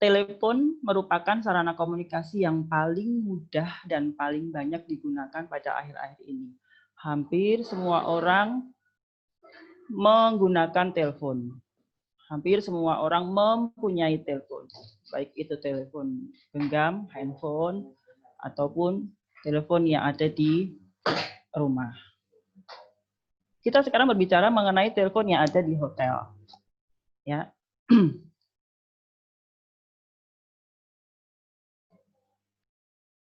telepon merupakan sarana komunikasi yang paling mudah dan paling banyak digunakan pada akhir-akhir ini. Hampir semua orang menggunakan telepon. Hampir semua orang mempunyai telepon. Baik itu telepon genggam, handphone, ataupun telepon yang ada di rumah. Kita sekarang berbicara mengenai telepon yang ada di hotel. Ya.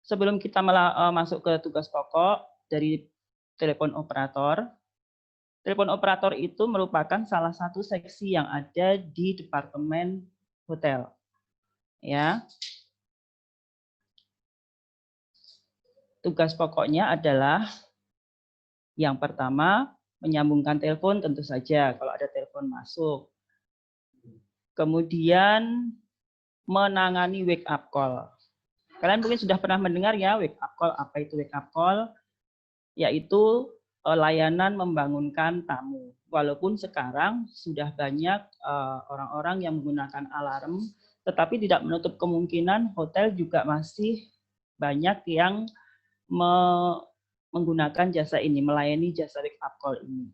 Sebelum kita masuk ke tugas pokok dari telepon operator itu merupakan salah satu seksi yang ada di departemen hotel. Ya. Tugas pokoknya adalah yang pertama, menyambungkan telepon tentu saja kalau ada telepon masuk. Kemudian menangani wake up call. Kalian mungkin sudah pernah mendengar ya wake up call. Apa itu wake up call? Yaitu layanan membangunkan tamu. Walaupun sekarang sudah banyak orang-orang yang menggunakan alarm, tetapi tidak menutup kemungkinan hotel juga masih banyak yang menggunakan jasa ini, melayani jasa wake up call ini.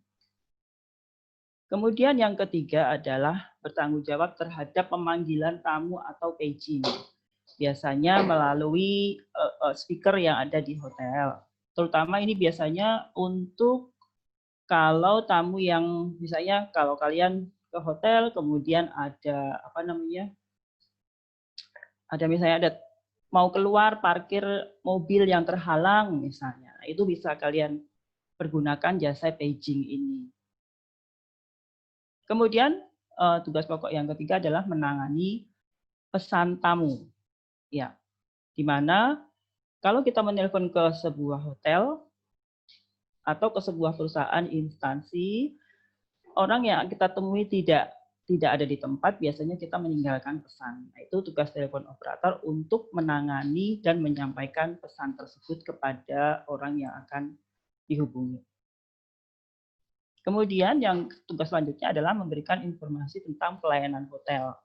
Kemudian yang ketiga adalah bertanggung jawab terhadap pemanggilan tamu atau paging. Biasanya melalui speaker yang ada di hotel. Terutama ini biasanya untuk kalau tamu yang misalnya kalau kalian ke hotel kemudian ada misalnya mau keluar parkir mobil yang terhalang misalnya. Itu bisa kalian pergunakan jasa paging ini. Kemudian tugas pokok yang ketiga adalah menangani pesan tamu. Ya, di mana kalau kita menelpon ke sebuah hotel atau ke sebuah perusahaan instansi, orang yang kita temui tidak ada di tempat, biasanya kita meninggalkan pesan. Nah, itu tugas telepon operator untuk menangani dan menyampaikan pesan tersebut kepada orang yang akan dihubungi. Kemudian yang tugas selanjutnya adalah memberikan informasi tentang pelayanan hotel.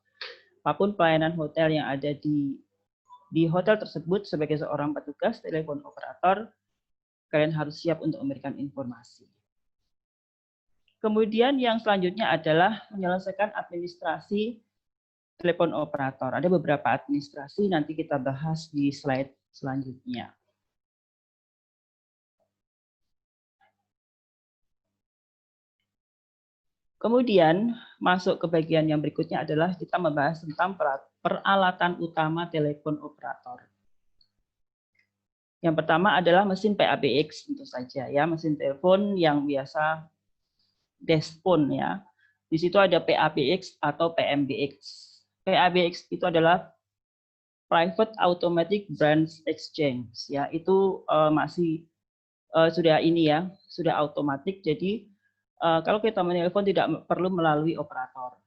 Apapun pelayanan hotel yang ada di hotel tersebut, sebagai seorang petugas telepon operator, kalian harus siap untuk memberikan informasi. Kemudian yang selanjutnya adalah menyelesaikan administrasi telepon operator. Ada beberapa administrasi, nanti kita bahas di slide selanjutnya. Kemudian masuk ke bagian yang berikutnya adalah kita membahas tentang peralatan utama telepon operator. Yang pertama adalah mesin PABX tentu saja ya, mesin telepon yang biasa desk phone ya. Di situ ada PABX atau PMBX. PABX itu adalah Private Automatic Branch Exchange ya, itu masih sudah ini ya, sudah otomatis. Jadi kalau kita menelpon tidak perlu melalui operator.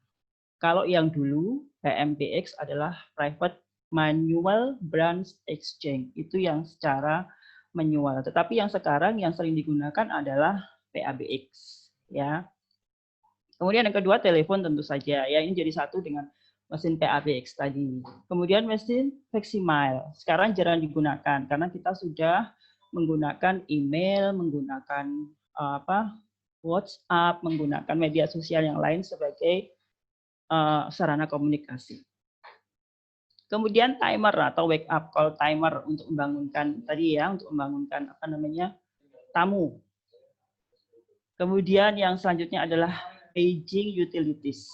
Kalau yang dulu PMBX adalah Private Manual Branch Exchange, itu yang secara manual. Tetapi yang sekarang yang sering digunakan adalah PABX ya. Kemudian yang kedua telepon tentu saja ya, ini jadi satu dengan mesin PABX tadi. Kemudian mesin Facsimile sekarang jarang digunakan karena kita sudah menggunakan email, menggunakan WhatsApp, menggunakan media sosial yang lain sebagai sarana komunikasi. Kemudian timer atau wake up call timer untuk membangunkan tadi ya, untuk membangunkan tamu. Kemudian yang selanjutnya adalah paging utilities.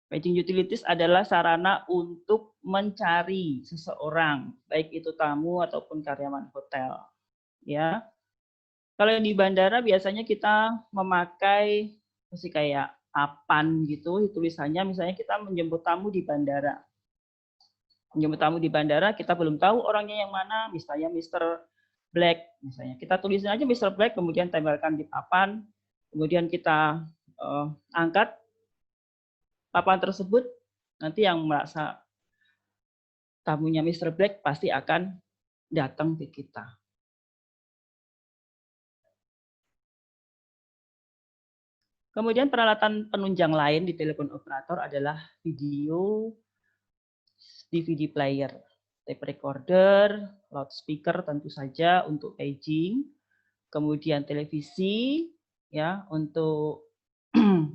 Paging utilities adalah sarana untuk mencari seseorang, baik itu tamu ataupun karyawan hotel. Ya. Kalau di bandara biasanya kita memakai kayak apan gitu, tulisannya misalnya kita menjemput tamu di bandara. Menjemput tamu di bandara, kita belum tahu orangnya yang mana, misalnya Mr. Black, misalnya. Kita tulisin aja Mr. Black, kemudian tempelkan di papan, kemudian kita angkat papan tersebut, nanti yang merasa tamunya Mr. Black pasti akan datang ke kita. Kemudian peralatan penunjang lain di telepon operator adalah video DVD player, tape recorder, loudspeaker tentu saja untuk paging, kemudian televisi ya untuk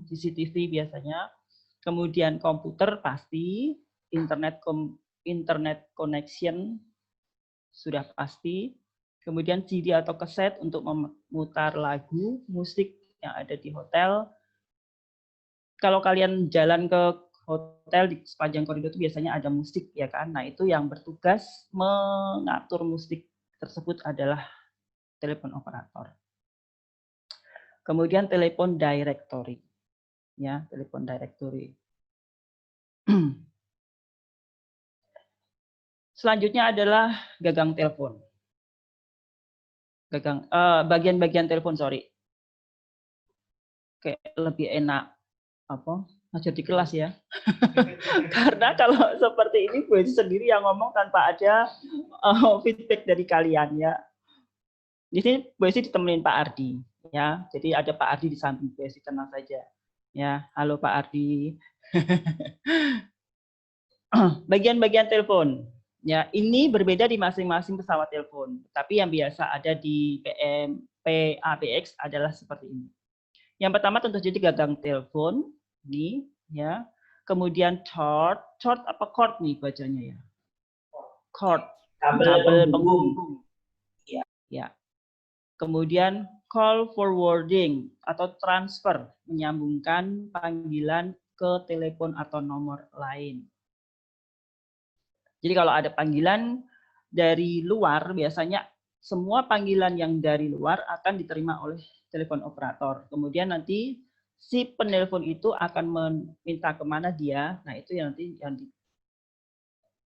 CCTV biasanya, kemudian komputer pasti, internet connection sudah pasti, kemudian CD atau kaset untuk memutar lagu, musik yang ada di hotel. Kalau kalian jalan ke hotel di sepanjang koridor itu biasanya ada musik ya kan. Nah, itu yang bertugas mengatur musik tersebut adalah telepon operator. Kemudian telepon directory. Ya, telepon directory. Selanjutnya adalah gagang telepon. Bagian-bagian telepon, sorry. Kayak lebih enak apa ngajar di kelas ya. Karena kalau seperti ini Bu Esi sendiri yang ngomong tanpa ada feedback dari kalian ya. Di sini Bu Esi ditemenin Pak Ardi ya. Jadi ada Pak Ardi di samping Bu Esi, tenang saja. Ya, halo Pak Ardi. Bagian-bagian telepon. Ya, ini berbeda di masing-masing pesawat telepon. Tapi yang biasa ada di PABX adalah seperti ini. Yang pertama tentu saja gagang telepon, nih, ya. Kemudian cord apa cord nih bacanya ya? Cord, kabel penghubung. Ya. Kemudian call forwarding atau transfer, menyambungkan panggilan ke telepon atau nomor lain. Jadi kalau ada panggilan dari luar, biasanya semua panggilan yang dari luar akan diterima oleh telepon operator. Kemudian nanti si penelpon itu akan meminta kemana dia. Nah, itu yang nanti yang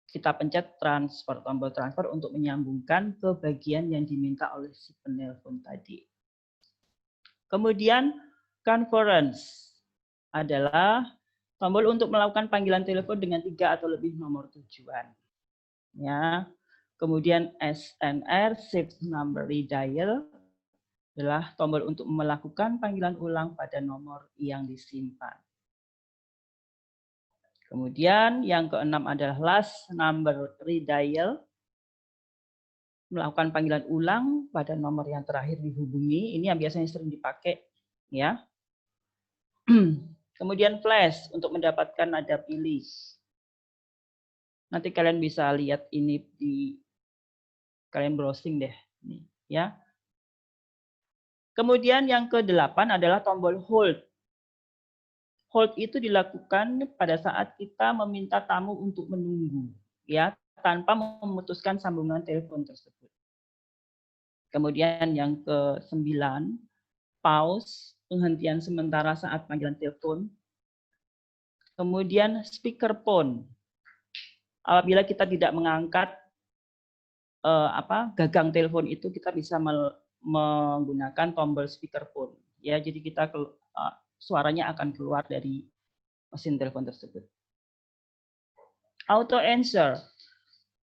kita pencet transfer, tombol transfer untuk menyambungkan ke bagian yang diminta oleh si penelpon tadi. Kemudian conference adalah tombol untuk melakukan panggilan telepon dengan 3 atau lebih nomor tujuan. Ya. Kemudian SNR, Shift Number Redial, adalah tombol untuk melakukan panggilan ulang pada nomor yang disimpan. Kemudian yang keenam adalah Last Number Redial, melakukan panggilan ulang pada nomor yang terakhir dihubungi. Ini yang biasanya sering dipakai, ya. Kemudian Flash untuk mendapatkan nada pilih. Nanti kalian bisa lihat ini di kalian browsing deh, nih, ya. Kemudian yang ke-8 adalah tombol hold. Hold itu dilakukan pada saat kita meminta tamu untuk menunggu, ya, tanpa memutuskan sambungan telepon tersebut. Kemudian yang ke-9, pause, penghentian sementara saat panggilan telepon. Kemudian speakerphone. Apabila kita tidak mengangkat gagang telepon itu, kita bisa menggunakan tombol speakerphone. Ya, jadi kita suaranya akan keluar dari mesin telepon tersebut. Auto answer,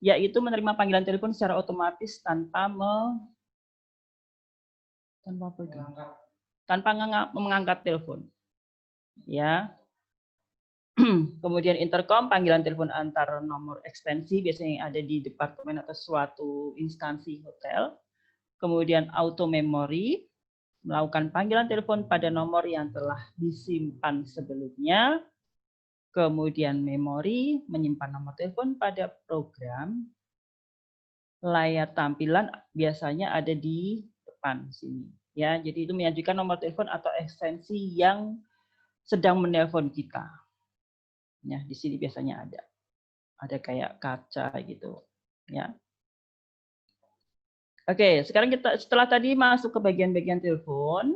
yaitu menerima panggilan telepon secara otomatis tanpa mengangkat telepon. Ya. Kemudian intercom, panggilan telepon antar nomor ekstensi biasanya yang ada di departemen atau suatu instansi hotel. Kemudian auto memory, melakukan panggilan telepon pada nomor yang telah disimpan sebelumnya. Kemudian memori, menyimpan nomor telepon pada program. Layar tampilan biasanya ada di depan sini. Ya, jadi itu menyajikan nomor telepon atau ekstensi yang sedang menelpon kita. Ya, di sini biasanya ada. Ada kayak kaca gitu, ya. Oke, sekarang kita setelah tadi masuk ke bagian-bagian telepon,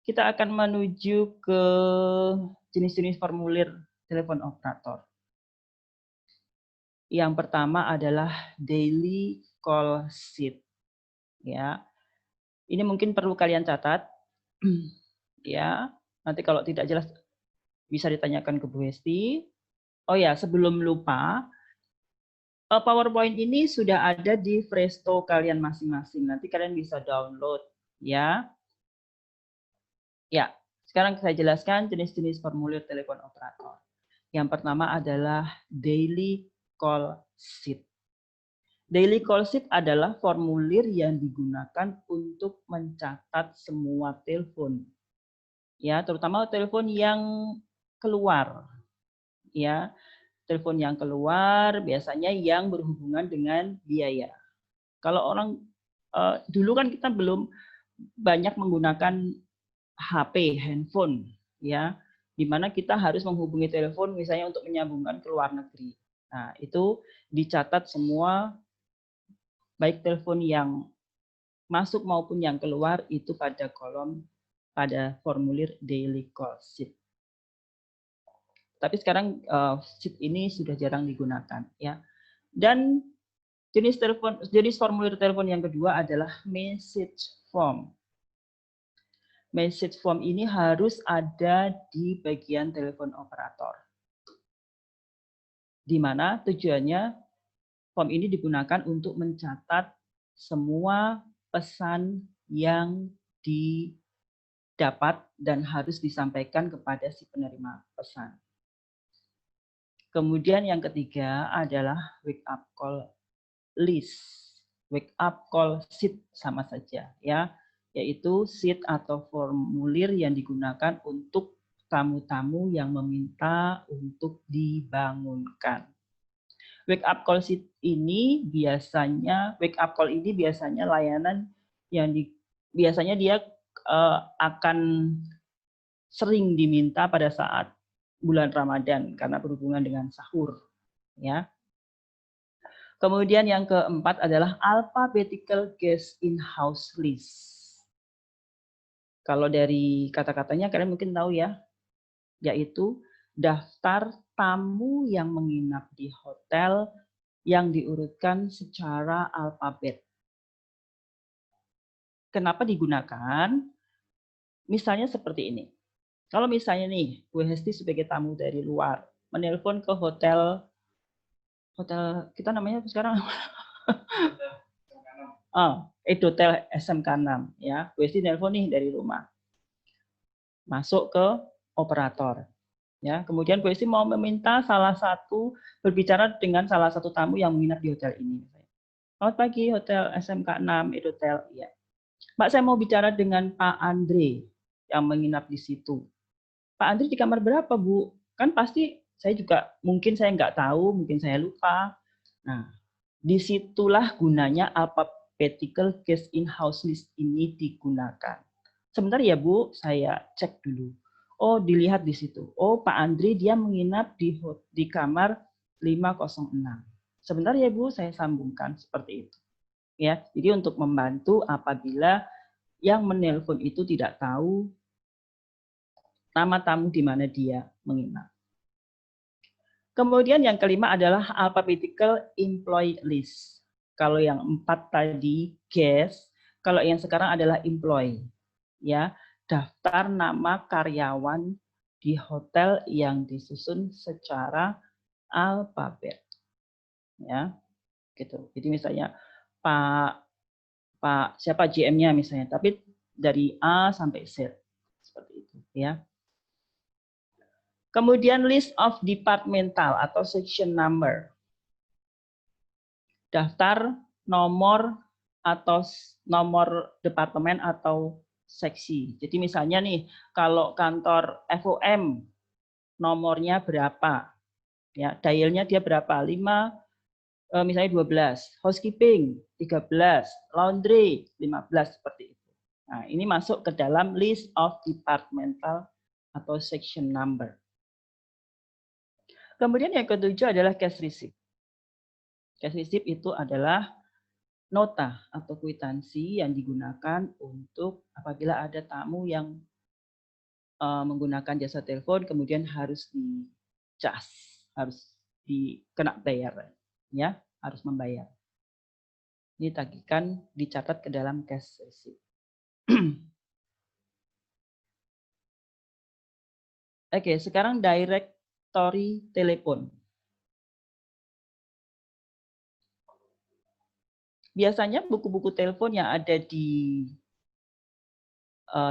kita akan menuju ke jenis-jenis formulir telepon operator. Yang pertama adalah daily call sheet. Ya. Ini mungkin perlu kalian catat. Ya, nanti kalau tidak jelas bisa ditanyakan ke Bu Hesti. Oh ya, sebelum lupa, PowerPoint ini sudah ada di Presto kalian masing-masing. Nanti kalian bisa download, ya. Ya, sekarang saya jelaskan jenis-jenis formulir telepon operator. Yang pertama adalah daily call sheet. Daily call sheet adalah formulir yang digunakan untuk mencatat semua telepon. Ya, terutama telepon yang keluar. Ya, telepon yang keluar biasanya yang berhubungan dengan biaya. Kalau orang dulu kan kita belum banyak menggunakan HP, handphone, ya, di mana kita harus menghubungi telepon misalnya untuk menyambungkan ke luar negeri. Nah, itu dicatat semua, baik telepon yang masuk maupun yang keluar itu pada kolom, pada formulir daily call sheet. Tapi sekarang sheet ini sudah jarang digunakan, ya. Dan jenis formulir telepon yang kedua adalah message form. Message form ini harus ada di bagian telepon operator. Di mana tujuannya form ini digunakan untuk mencatat semua pesan yang didapat dan harus disampaikan kepada si penerima pesan. Kemudian yang ketiga adalah wake up call list. Wake up call sheet sama saja, ya, yaitu sheet atau formulir yang digunakan untuk tamu-tamu yang meminta untuk dibangunkan. Wake up call sheet ini biasanya layanan yang biasanya dia akan sering diminta pada saat bulan Ramadan karena berhubungan dengan sahur, ya. Kemudian yang keempat adalah alphabetical guest in-house list. Kalau dari kata-katanya kalian mungkin tahu ya, yaitu daftar tamu yang menginap di hotel yang diurutkan secara alfabet. Kenapa digunakan? Misalnya seperti ini. Kalau misalnya nih, Bu Hesti sebagai tamu dari luar, menelpon ke hotel kita namanya sekarang Edotel SMK 6, ya. Bu Hesti nelpon nih dari rumah. Masuk ke operator. Ya, kemudian Bu Hesti mau meminta berbicara dengan salah satu tamu yang menginap di hotel ini. Selamat pagi, Hotel SMK 6 Edotel. Ya. Mbak, saya mau bicara dengan Pak Andre yang menginap di situ. Pak Andre di kamar berapa, Bu? Kan pasti mungkin saya nggak tahu, mungkin saya lupa. Nah, disitulah gunanya alphabetical guest in-house list ini digunakan. Sebentar ya, Bu, saya cek dulu. Oh, dilihat di situ. Oh, Pak Andre dia menginap di kamar 506. Sebentar ya, Bu, saya sambungkan seperti itu. Ya, jadi untuk membantu apabila yang menelpon itu tidak tahu nama tamu di mana dia menginap. Kemudian yang kelima adalah alphabetical employee list. Kalau yang 4 tadi guest, kalau yang sekarang adalah employee. Ya, daftar nama karyawan di hotel yang disusun secara alfabet. Ya, gitu. Jadi misalnya Pak siapa GM-nya misalnya, tapi dari A sampai Z seperti itu, ya. Kemudian list of departmental atau section number. Daftar nomor atau nomor departemen atau seksi. Jadi misalnya nih, kalau kantor FOM nomornya berapa? Ya, dialnya dia berapa? 5, misalnya 12, housekeeping 13, laundry 15 seperti itu. Nah, ini masuk ke dalam list of departmental atau section number. Kemudian yang ketujuh adalah cash receipt. Cash receipt itu adalah nota atau kwitansi yang digunakan untuk apabila ada tamu yang menggunakan jasa telepon kemudian harus dicas, harus dikena bayar, ya, harus membayar. Ini tagihkan dicatat ke dalam cash receipt. Oke, sekarang directory telepon. Biasanya buku-buku telepon yang ada di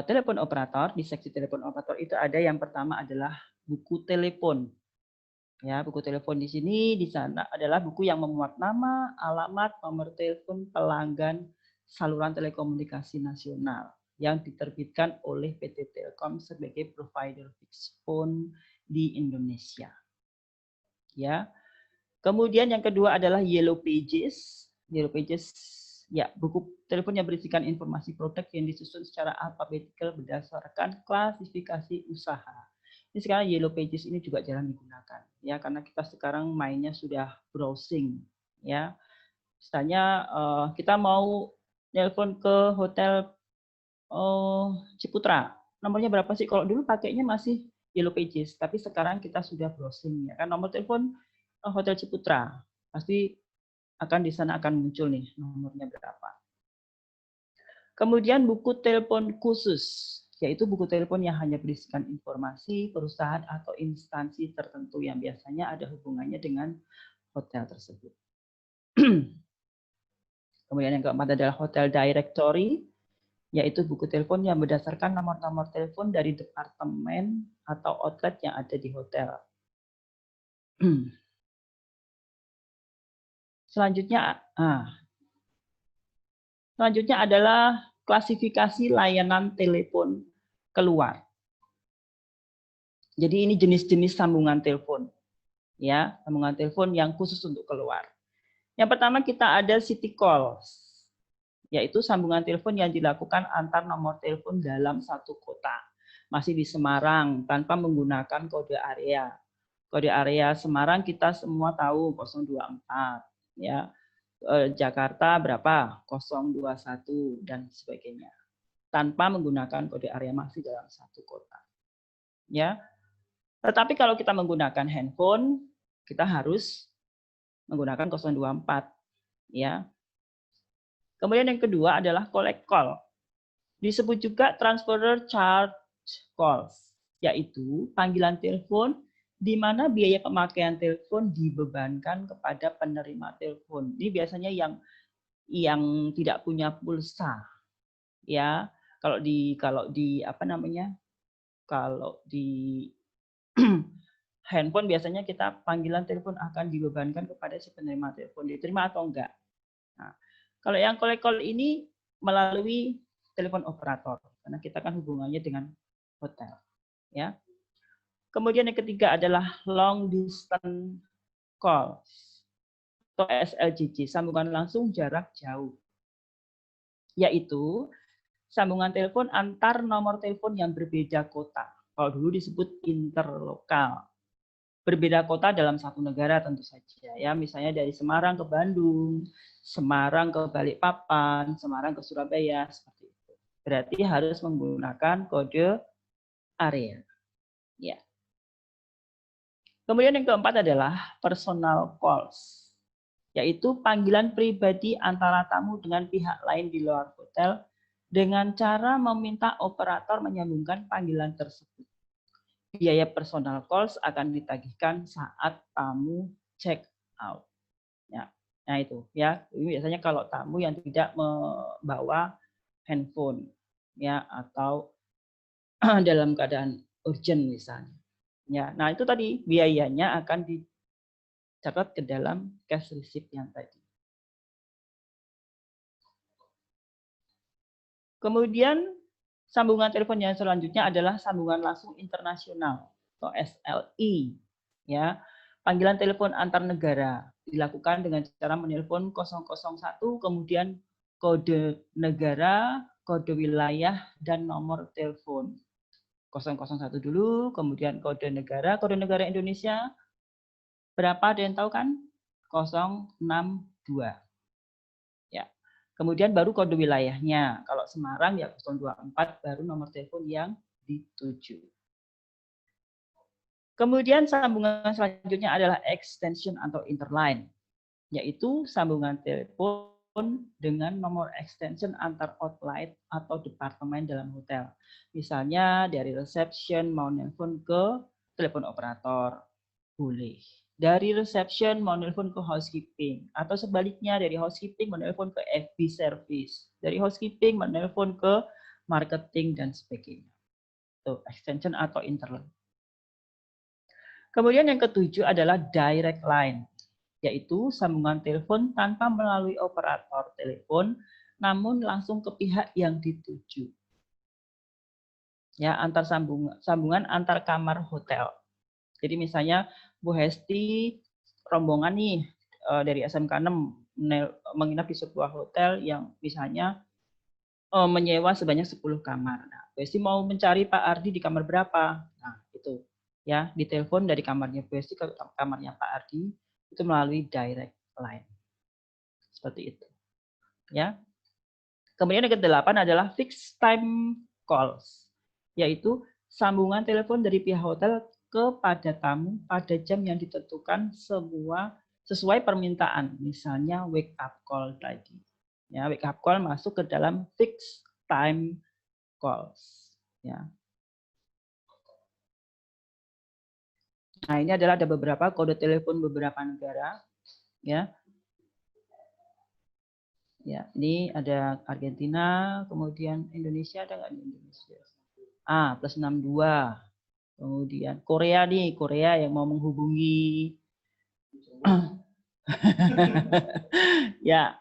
telepon operator, di seksi telepon operator itu ada yang pertama adalah buku telepon. Ya, buku telepon di sini, di sana adalah buku yang memuat nama, alamat, nomor telepon pelanggan saluran telekomunikasi nasional yang diterbitkan oleh PT Telkom sebagai provider fixed phone di Indonesia. Ya. Kemudian yang kedua adalah Yellow Pages. Yellow Pages, ya, buku telepon yang berisikan informasi produk yang disusun secara alfabetikal berdasarkan klasifikasi usaha. Ini sekarang Yellow Pages ini juga jarang digunakan, ya, karena kita sekarang mainnya sudah browsing, ya. Misalnya kita mau telepon ke hotel Ciputra, nomornya berapa sih? Kalau dulu pakainya masih Yellow Pages, tapi sekarang kita sudah browsing, ya kan, nomor telepon Hotel Ciputra, pasti di sana akan muncul nih nomornya berapa. Kemudian buku telepon khusus, yaitu buku telepon yang hanya berisikan informasi perusahaan atau instansi tertentu yang biasanya ada hubungannya dengan hotel tersebut. Kemudian yang keempat adalah Hotel Directory, yaitu buku telepon yang berdasarkan nomor-nomor telepon dari departemen atau outlet yang ada di hotel. Selanjutnya adalah klasifikasi layanan telepon keluar. Jadi ini jenis-jenis sambungan telepon, ya, sambungan telepon yang khusus untuk keluar. Yang pertama kita ada city calls, yaitu sambungan telepon yang dilakukan antar nomor telepon dalam satu kota. Masih di Semarang tanpa menggunakan kode area. Kode area Semarang kita semua tahu 024, ya. Jakarta berapa? 021 dan sebagainya. Tanpa menggunakan kode area, masih dalam satu kota. Ya. Tetapi kalau kita menggunakan handphone, kita harus menggunakan 024, ya. Kemudian yang kedua adalah collect call. Disebut juga transfer charge calls, yaitu panggilan telepon di mana biaya pemakaian telepon dibebankan kepada penerima telepon. Ini biasanya yang tidak punya pulsa, ya. Kalau di apa namanya? Kalau di handphone biasanya kita panggilan telepon akan dibebankan kepada si penerima telepon, diterima atau enggak. Nah, kalau yang collect call ini melalui telepon operator, karena kita kan hubungannya dengan hotel, ya. Kemudian yang ketiga adalah long distance call atau SLJJ, sambungan langsung jarak jauh, yaitu sambungan telepon antar nomor telepon yang berbeda kota. Kalau dulu disebut interlokal. Berbeda kota dalam satu negara tentu saja, ya. Misalnya dari Semarang ke Bandung, Semarang ke Balikpapan, Semarang ke Surabaya, seperti itu. Berarti harus menggunakan kode area. Ya. Kemudian yang keempat adalah personal calls, yaitu panggilan pribadi antara tamu dengan pihak lain di luar hotel dengan cara meminta operator menyambungkan panggilan tersebut. Biaya personal calls akan ditagihkan saat tamu check out. Ya. Nah itu, ya. Ini biasanya kalau tamu yang tidak membawa handphone, ya, atau dalam keadaan urgent misalnya. Ya, nah itu tadi biayanya akan dicatat ke dalam cash receipt yang tadi. Kemudian sambungan telepon yang selanjutnya adalah sambungan langsung internasional atau SLI, ya. Panggilan telepon antar negara dilakukan dengan cara menelpon 001 kemudian kode negara, kode wilayah dan nomor telepon. 001 dulu, kemudian kode negara Indonesia berapa, ada yang tahu kan? 062. Ya. Kemudian baru kode wilayahnya. Kalau Semarang ya 024 baru nomor telepon yang dituju. Kemudian sambungan selanjutnya adalah extension atau interline, yaitu sambungan telepon dengan nomor extension antar outlet atau departemen dalam hotel. Misalnya dari reception mau nelpon ke telepon operator, boleh. Dari reception mau nelpon ke housekeeping, atau sebaliknya dari housekeeping menelpon ke FB service, dari housekeeping menelpon ke marketing dan sebagainya. Itu extension atau interline. Kemudian yang ketujuh adalah direct line, yaitu sambungan telepon tanpa melalui operator telepon, namun langsung ke pihak yang dituju. Ya, sambungan antar kamar hotel. Jadi misalnya Bu Hesti rombongan nih dari SMK 6 menginap di sebuah hotel yang misalnya menyewa sebanyak 10 kamar. Nah, Bu Hesti mau mencari Pak Ardi di kamar berapa? Nah, itu ya, ditelepon dari kamarnya Bu Hesti ke kamarnya Pak Ardi itu melalui direct line. Seperti itu. Ya. Kemudian yang ke-8 adalah fixed time calls, yaitu sambungan telepon dari pihak hotel kepada tamu pada jam yang ditentukan semua sesuai permintaan, misalnya wake up call tadi. Ya, wake up call masuk ke dalam fixed time calls. Ya. Nah, ini adalah ada beberapa kode telepon beberapa negara. Ya. Ya, ini ada Argentina, kemudian Indonesia ada nggak di Indonesia? Plus 62. Kemudian Korea nih, Korea yang mau menghubungi. Ya,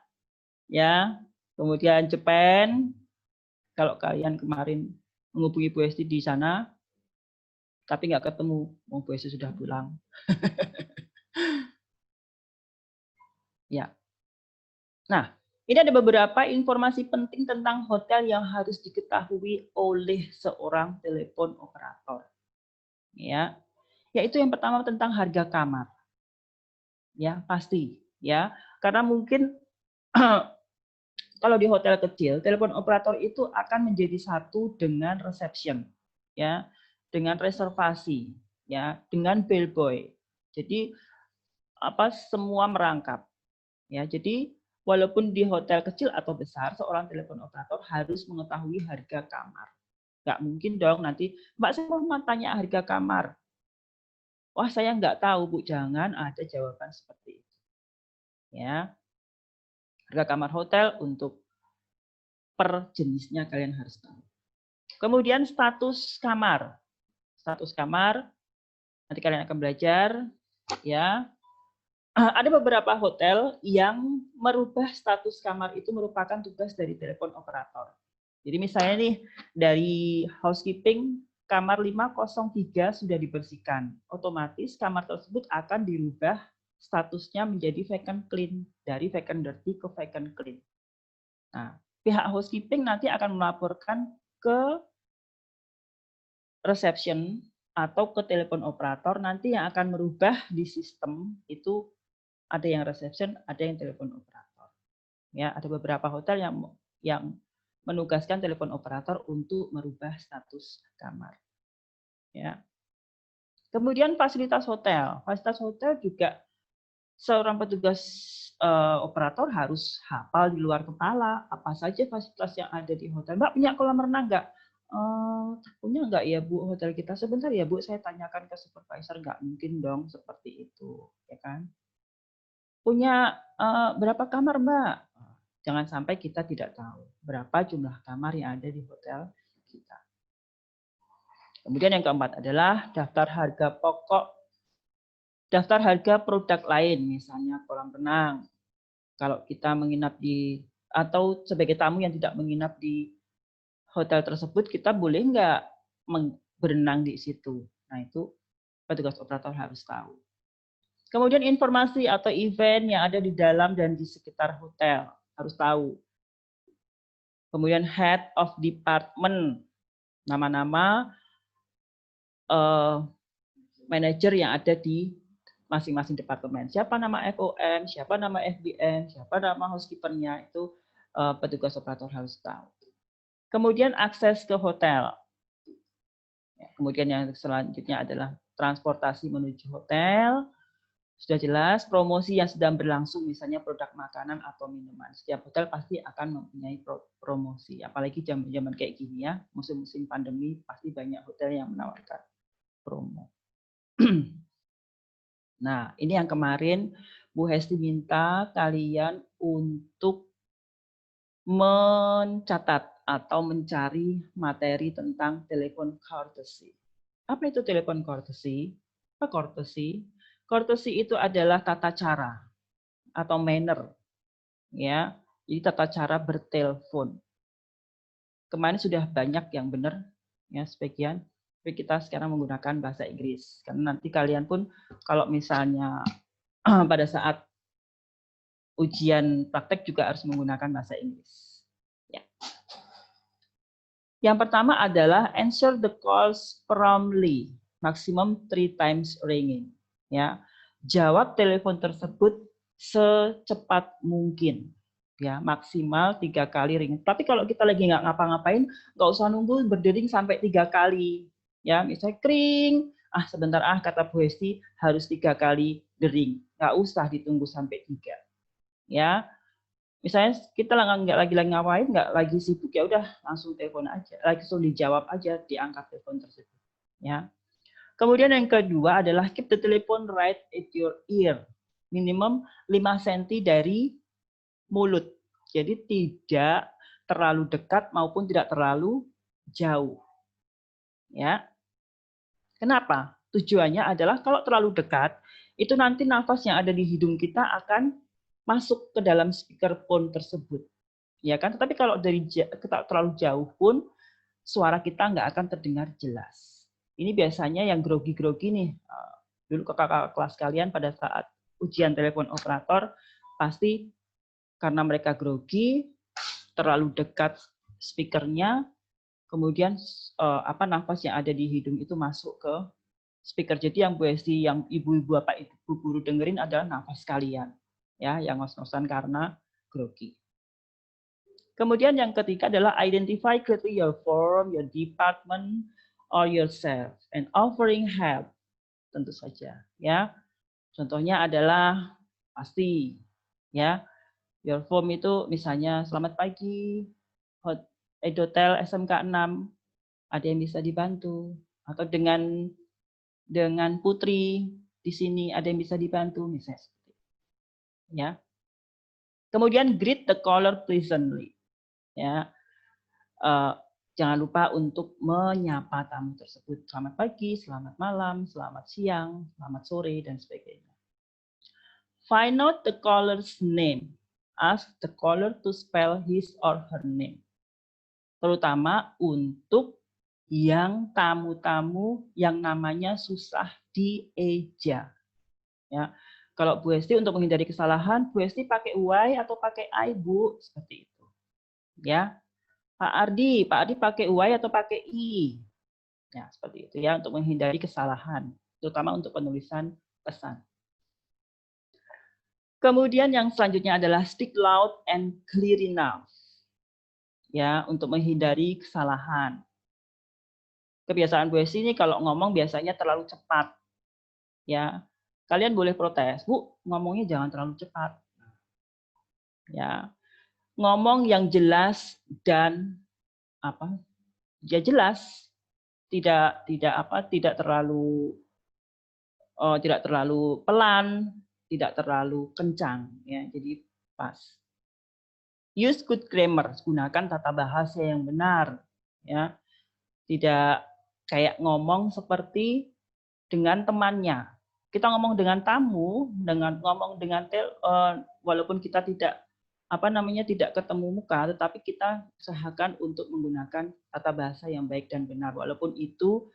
ya. Kemudian Jepang, kalau kalian kemarin menghubungi Bu Hesti di sana, tapi nggak ketemu, Bu Hesti sudah pulang. Ya. Nah, ini ada beberapa informasi penting tentang hotel yang harus diketahui oleh seorang telepon operator. Ya, yaitu yang pertama tentang harga kamar. Ya, pasti. Ya, karena mungkin kalau di hotel kecil, telepon operator itu akan menjadi satu dengan reception, ya, dengan reservasi, ya, dengan bellboy. Jadi semua merangkap, ya. Jadi walaupun di hotel kecil atau besar, seorang telepon operator harus mengetahui harga kamar. Nggak mungkin dong nanti, Mbak saya mau tanya harga kamar. Wah saya nggak tahu Bu, jangan ada jawaban seperti itu. Ya, harga kamar hotel untuk per jenisnya kalian harus tahu. Kemudian status kamar. Status kamar, nanti kalian akan belajar. Ya, ada beberapa hotel yang merubah status kamar itu merupakan tugas dari telepon operator. Jadi misalnya nih, dari housekeeping, kamar 503 sudah dibersihkan. Otomatis kamar tersebut akan dirubah statusnya menjadi vacant clean. Dari vacant dirty ke vacant clean. Nah, pihak housekeeping nanti akan melaporkan ke reception atau ke telepon operator, nanti yang akan merubah di sistem itu ada yang reception, ada yang telepon operator. Ya, ada beberapa hotel yang menugaskan telepon operator untuk merubah status kamar. Ya. Kemudian fasilitas hotel. Fasilitas hotel juga seorang petugas operator harus hafal di luar kepala apa saja fasilitas yang ada di hotel. Mbak punya kolam renang nggak? Punya nggak ya Bu hotel kita? Sebentar ya Bu, saya tanyakan ke supervisor. Nggak mungkin dong seperti itu, ya kan? Punya berapa kamar Mbak? Jangan sampai kita tidak tahu berapa jumlah kamar yang ada di hotel kita. Kemudian yang keempat adalah daftar harga pokok, daftar harga produk lain, misalnya kolam renang. Kalau kita menginap di, atau sebagai tamu yang tidak menginap di hotel tersebut, kita boleh nggak berenang di situ. Nah itu petugas operator harus tahu. Kemudian informasi atau event yang ada di dalam dan di sekitar hotel harus tahu. Kemudian head of department, nama-nama manajer yang ada di masing-masing departemen. Siapa nama FOM, siapa nama FBM, siapa nama housekeeper-nya, itu petugas operator harus tahu. Kemudian akses ke hotel. Kemudian yang selanjutnya adalah transportasi menuju hotel. Sudah jelas, promosi yang sedang berlangsung, misalnya produk makanan atau minuman. Setiap hotel pasti akan mempunyai promosi. Apalagi zaman-zaman kayak gini ya, musim-musim pandemi, pasti banyak hotel yang menawarkan promo. Nah, ini yang kemarin Bu Hesti minta kalian untuk mencatat atau mencari materi tentang telepon courtesy. Apa itu telepon courtesy? Apa courtesy? Courtesy itu adalah tata cara atau manner, ya. Jadi tata cara bertelepon. Kemarin sudah banyak yang benar, ya sebagian. Tapi kita sekarang menggunakan bahasa Inggris. Karena nanti kalian pun kalau misalnya pada saat ujian praktek juga harus menggunakan bahasa Inggris. Ya. Yang pertama adalah answer the calls promptly, maximum 3 times ringing. Ya, jawab telepon tersebut secepat mungkin. Ya, maksimal 3 kali ring. Tapi kalau kita lagi nggak ngapa-ngapain, nggak usah nunggu berdering sampai 3 kali. Ya, misalnya kring, sebentar kata Bu Hesti harus 3 kali dering. Nggak usah ditunggu sampai 3. Ya, misalnya kita nggak lagi ngapain, nggak lagi sibuk, ya udah langsung telepon aja, langsung dijawab aja, diangkat telepon tersebut. Ya. Kemudian yang kedua adalah keep the telephone right at your ear, minimum 5 cm dari mulut. Jadi tidak terlalu dekat maupun tidak terlalu jauh. Ya. Kenapa? Tujuannya adalah kalau terlalu dekat, itu nanti nafas yang ada di hidung kita akan masuk ke dalam speakerphone tersebut. Ya kan? Tetapi kalau dari terlalu jauh pun suara kita nggak akan terdengar jelas. Ini biasanya yang grogi-grogi nih. Dulu kakak-kakak kelas kalian pada saat ujian telepon operator pasti karena mereka grogi, terlalu dekat speakernya, kemudian nafas yang ada di hidung itu masuk ke speaker. Jadi yang Bu Esti, yang ibu-ibu bapak ibu guru dengerin adalah nafas kalian, ya, yang ngos-ngosan karena grogi. Kemudian yang ketiga adalah identify clearly your firm, your department, or yourself, and offering help. Tentu saja, ya. Contohnya adalah pasti, ya. Your firm itu misalnya selamat pagi, Edotel SMK 6, ada yang bisa dibantu, atau dengan Putri di sini ada yang bisa dibantu, misalnya. Ya. Kemudian greet the caller pleasantly. Ya. Jangan lupa untuk menyapa tamu tersebut. Selamat pagi, selamat malam, selamat siang, selamat sore, dan sebagainya. Find out the caller's name. Ask the caller to spell his or her name. Terutama untuk yang tamu-tamu yang namanya susah dieja. Ya. Kalau Bu Hesti untuk menghindari kesalahan, Bu Hesti pakai Y atau pakai I, Bu, seperti itu. Ya. Pak Ardi pakai Y atau pakai I? Ya, seperti itu ya, untuk menghindari kesalahan, terutama untuk penulisan pesan. Kemudian yang selanjutnya adalah speak loud and clear enough. Ya, untuk menghindari kesalahan. Kebiasaan Bu Esi ini kalau ngomong biasanya terlalu cepat. Ya. Kalian boleh protes, Bu, ngomongnya jangan terlalu cepat. Ya. Ngomong yang jelas dan ya jelas, tidak terlalu pelan, tidak terlalu kencang, ya, jadi pas. Use good grammar, gunakan tata bahasa yang benar, ya, tidak kayak ngomong seperti dengan temannya. Kita ngomong dengan tamu, walaupun kita tidak tidak ketemu muka, tetapi kita usahakan untuk menggunakan tata bahasa yang baik dan benar, walaupun itu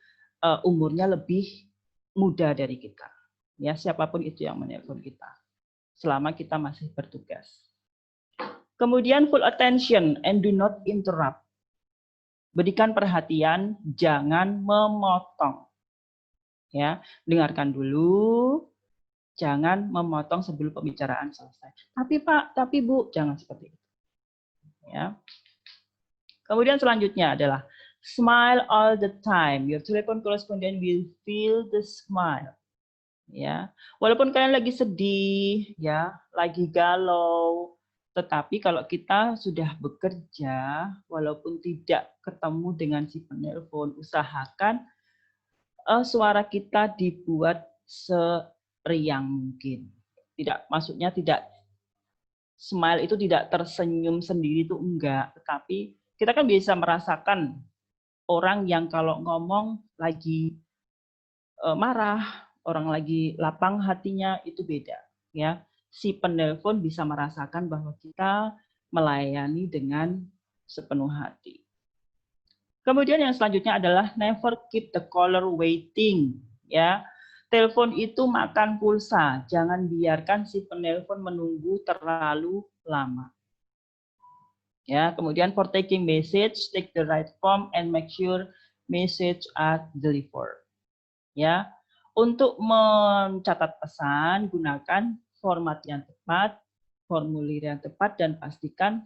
umurnya lebih muda dari kita. Ya, siapapun itu yang menelpon kita, selama kita masih bertugas. Kemudian full attention and do not interrupt. Berikan perhatian, jangan memotong. Ya, dengarkan dulu, jangan memotong sebelum pembicaraan selesai. Tapi Pak, tapi Bu, jangan seperti itu. Ya. Kemudian selanjutnya adalah smile all the time. Your telephone correspondent will feel the smile. Ya, walaupun kalian lagi sedih, ya, lagi galau, tetapi kalau kita sudah bekerja, walaupun tidak ketemu dengan si penelpon, usahakan suara kita dibuat seriang mungkin. Maksudnya tidak smile itu tidak tersenyum sendiri, itu enggak, tetapi kita kan bisa merasakan orang yang kalau ngomong lagi marah, orang lagi lapang hatinya, itu beda. Ya, si penelpon bisa merasakan bahwa kita melayani dengan sepenuh hati. Kemudian yang selanjutnya adalah never keep the caller waiting. Ya, telepon itu makan pulsa. Jangan biarkan si penelpon menunggu terlalu lama. Ya, kemudian for taking message, take the right form and make sure message are delivered. Ya, untuk mencatat pesan gunakan format yang tepat, formulir yang tepat, dan pastikan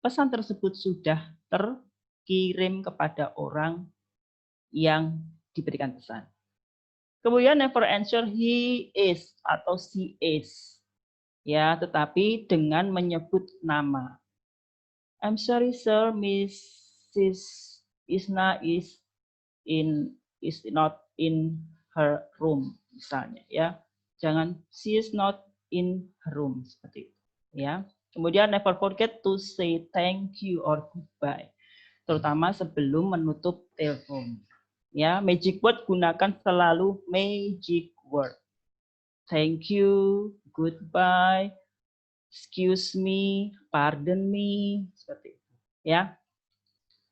pesan tersebut sudah terkirim kepada orang yang diberikan pesan. Kemudian never answer he is atau she is. Ya, tetapi dengan menyebut nama. I'm sorry sir, Mrs. Isna is not in her room misalnya ya. Jangan she is not in her room seperti itu ya. Kemudian never forget to say thank you or goodbye. Terutama sebelum menutup telepon. Ya, magic word gunakan selalu magic word. Thank you, goodbye, excuse me, pardon me, seperti itu. Ya.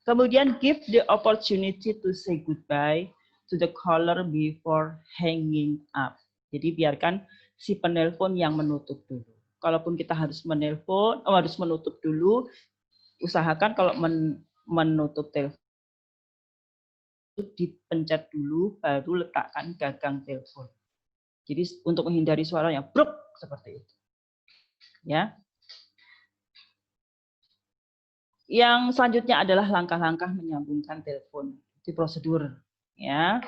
Kemudian give the opportunity to say goodbye to the caller before hanging up. Jadi biarkan si penelpon yang menutup dulu. Kalaupun kita harus menelpon, harus menutup dulu, usahakan kalau menutup telepon dipencet dulu, baru letakkan gagang telepon. Jadi untuk menghindari suara yang bruk seperti itu. Ya. Yang selanjutnya adalah langkah-langkah menyambungkan telepon di prosedur. Ya.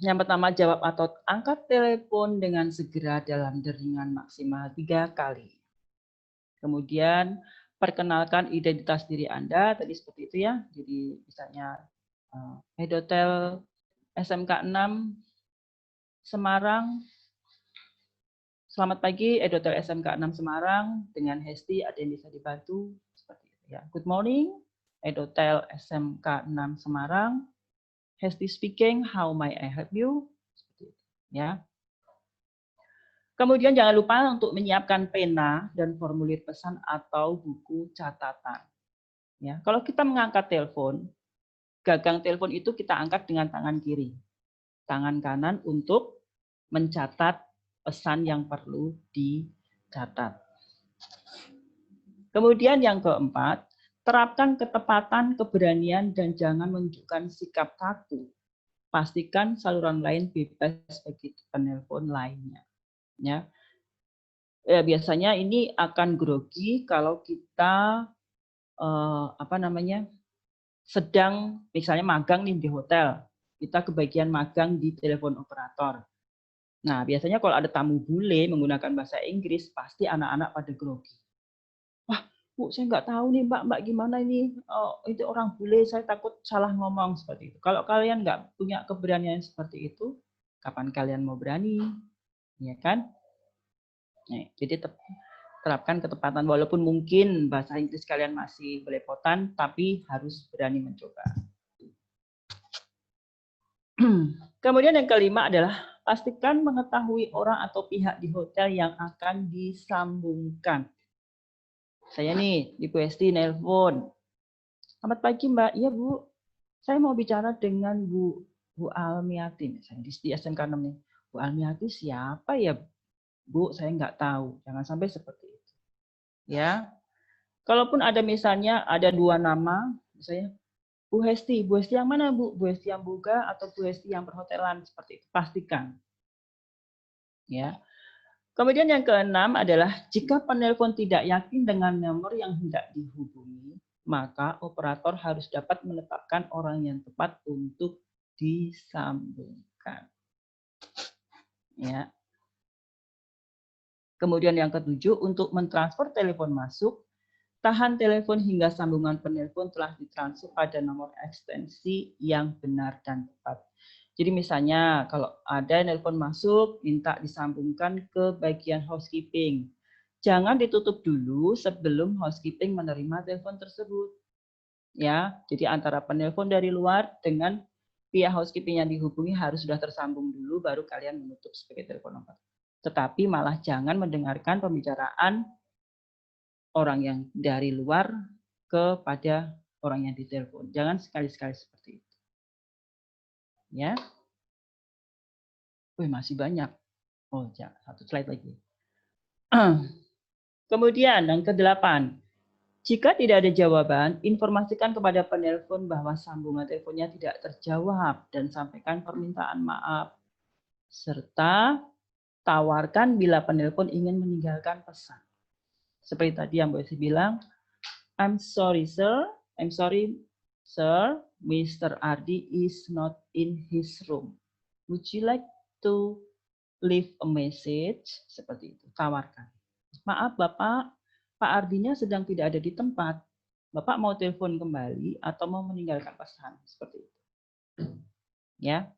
Yang pertama, jawab atau angkat telepon dengan segera dalam deringan maksimal 3 kali. Kemudian perkenalkan identitas diri Anda, tadi seperti itu ya. Jadi misalnya Hedotel SMK 6 Semarang. Selamat pagi, Edotel SMK 6 Semarang. Dengan Hesti, ada yang bisa dibantu? Seperti itu ya. Good morning, Edotel SMK 6 Semarang. Hesti speaking, how may I help you? Seperti itu ya. Kemudian jangan lupa untuk menyiapkan pena dan formulir pesan atau buku catatan. Ya, kalau kita mengangkat telepon, gagang telepon itu kita angkat dengan tangan kiri. Tangan kanan untuk mencatat pesan yang perlu dicatat. Kemudian yang keempat, terapkan ketepatan, keberanian, dan jangan menunjukkan sikap kaku. Pastikan saluran lain bebas bagi penelpon lainnya. Ya. Biasanya ini akan grogi kalau kita sedang misalnya magang nih di hotel. Kita kebagian magang di telepon operator. Nah, biasanya kalau ada tamu bule menggunakan bahasa Inggris, pasti anak-anak pada grogi. Wah, Bu, saya nggak tahu nih, Mbak gimana ini? Itu orang bule, saya takut salah ngomong seperti itu. Kalau kalian nggak punya keberanian seperti itu, kapan kalian mau berani? Ya kan? Nih, jadi terapkan ketepatan, walaupun mungkin bahasa Inggris kalian masih belepotan, tapi harus berani mencoba. Kemudian yang kelima adalah pastikan mengetahui orang atau pihak di hotel yang akan disambungkan. Saya nih di Bu Hesti nelpon. Selamat pagi Mbak. Iya Bu, saya mau bicara dengan Bu Almiati. Misalnya di SMK 6 nih. Bu Almiati siapa ya Bu? Saya nggak tahu. Jangan sampai seperti itu. Ya. Kalaupun ada misalnya ada 2 nama, misalnya Bu Hesti yang mana Bu? Bu Hesti yang boga atau Bu Hesti yang perhotelan, seperti itu. Pastikan. Ya. Kemudian yang keenam adalah jika penelpon tidak yakin dengan nomor yang hendak dihubungi, maka operator harus dapat menetapkan orang yang tepat untuk disambungkan. Ya. Kemudian yang ketujuh, untuk mentransfer telepon masuk, tahan telepon hingga sambungan penelpon telah ditransfer pada nomor ekstensi yang benar dan tepat. Jadi misalnya kalau ada telepon masuk, minta disambungkan ke bagian housekeeping. Jangan ditutup dulu sebelum housekeeping menerima telepon tersebut. Ya, jadi antara penelpon dari luar dengan pihak housekeeping yang dihubungi harus sudah tersambung dulu, baru kalian menutup sebagai telepon nomor. Tetapi malah jangan mendengarkan pembicaraan orang yang dari luar kepada orang yang ditelepon. Jangan sekali-sekali seperti itu. Ya. Wih, masih banyak. Oh, jangan. Satu slide lagi. Kemudian yang ke-8. Jika tidak ada jawaban, informasikan kepada penelpon bahwa sambungan teleponnya tidak terjawab dan sampaikan permintaan maaf. Serta tawarkan bila penelpon ingin meninggalkan pesan. Seperti tadi yang Bu Esi bilang, I'm sorry sir, Mr. Ardi is not in his room. Would you like to leave a message? Seperti itu, tawarkan. Maaf Bapak, Pak Ardinya sedang tidak ada di tempat. Bapak mau telepon kembali atau mau meninggalkan pesan? Seperti itu. Ya.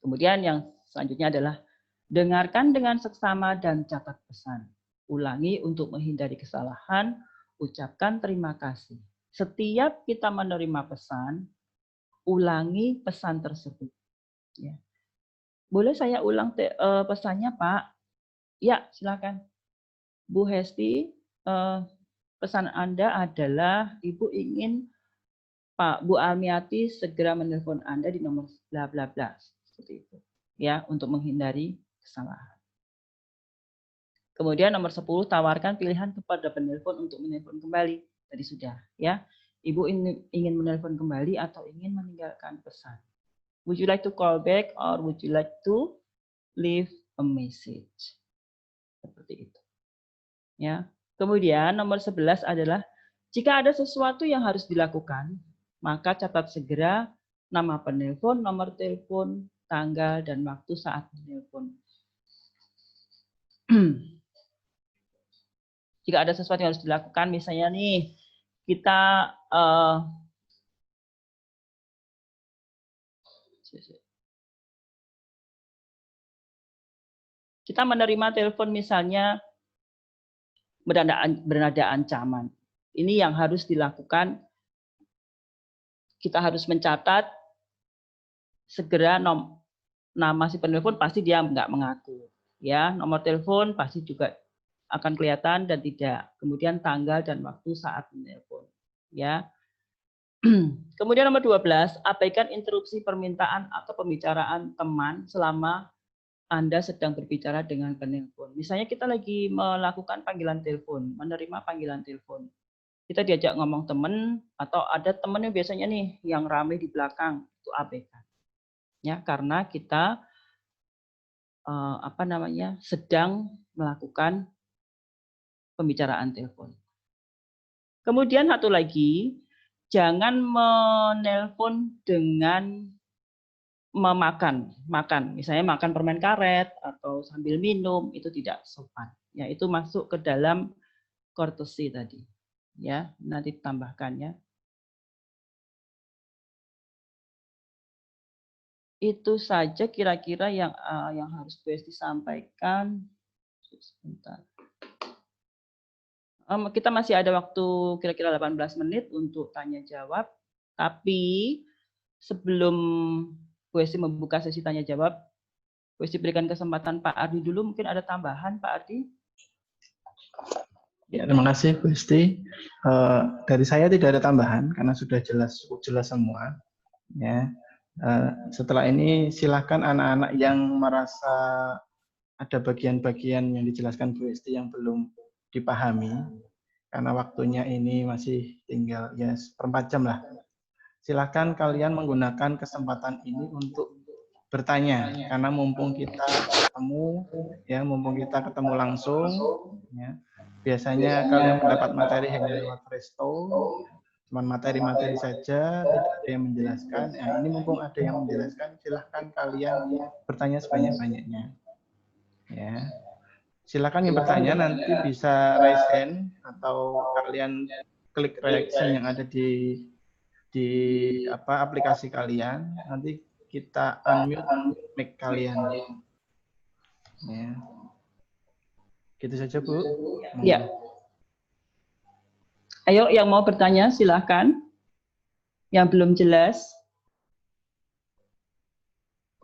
Kemudian yang selanjutnya adalah dengarkan dengan seksama dan catat pesan. Ulangi untuk menghindari kesalahan, ucapkan terima kasih. Setiap kita menerima pesan, ulangi pesan tersebut. Ya. Boleh saya ulang pesannya, Pak? Ya, silakan. Bu Hesti, pesan Anda adalah Ibu ingin Pak Bu Armiati segera menelpon Anda di nomor bla bla bla. Seperti itu. Ya, untuk menghindari kesalahan. Kemudian nomor 10, tawarkan pilihan kepada penelpon untuk menelpon kembali. Tadi sudah, ya. Ibu ingin menelpon kembali atau ingin meninggalkan pesan. Would you like to call back or would you like to leave a message? Seperti itu. Ya. Kemudian nomor 11 adalah jika ada sesuatu yang harus dilakukan, maka catat segera nama penelpon, nomor telepon, tanggal, dan waktu saat menelpon. Jika ada sesuatu yang harus dilakukan, misalnya nih, kita menerima telepon misalnya bernada ancaman. Ini yang harus dilakukan. Kita harus mencatat segera nama si penelpon, pasti dia nggak mengaku. Ya, nomor telepon pasti juga akan kelihatan dan tidak. Kemudian tanggal dan waktu saat menelpon. Ya. Kemudian nomor 12, abaikan interupsi permintaan atau pembicaraan teman selama Anda sedang berbicara dengan penelpon. Misalnya kita lagi melakukan panggilan telepon, menerima panggilan telepon. Kita diajak ngomong teman atau ada temennya biasanya nih yang ramai di belakang, itu abaikan. Ya, karena kita sedang melakukan pembicaraan telepon. Kemudian satu lagi, jangan menelpon dengan makan. Misalnya makan permen karet atau sambil minum, itu tidak sopan. Ya, itu masuk ke dalam courtesy tadi. Ya, nanti tambahkan ya. Itu saja kira-kira yang harus Bu Esti sampaikan. Sebentar. Kita masih ada waktu kira-kira 18 menit untuk tanya jawab. Tapi sebelum Bu Esti membuka sesi tanya jawab, Bu Esti berikan kesempatan Pak Ardi dulu. Mungkin ada tambahan Pak Ardi? Ya, terima kasih Bu Esti. Dari saya tidak ada tambahan karena sudah cukup jelas semua. Ya. Setelah ini silakan anak-anak yang merasa ada bagian-bagian yang dijelaskan Bu Esti yang belum dipahami, karena waktunya ini masih tinggal ya 1/4 jam lah. Silakan kalian menggunakan kesempatan ini untuk bertanya, karena mumpung kita ketemu langsung, ya, biasanya kalian mendapat materi hanya lewat Presto, cuma materi-materi saja, tidak ada yang menjelaskan. Nah, ini mumpung ada yang menjelaskan, silahkan kalian bertanya sebanyak-banyaknya. Ya, silakan yang bertanya nanti bisa raise hand atau kalian klik reaction yang ada di aplikasi kalian. Nanti kita unmute mic kalian. Ya, gitu saja Bu. Ya. Ayo yang mau bertanya silahkan. Yang belum jelas.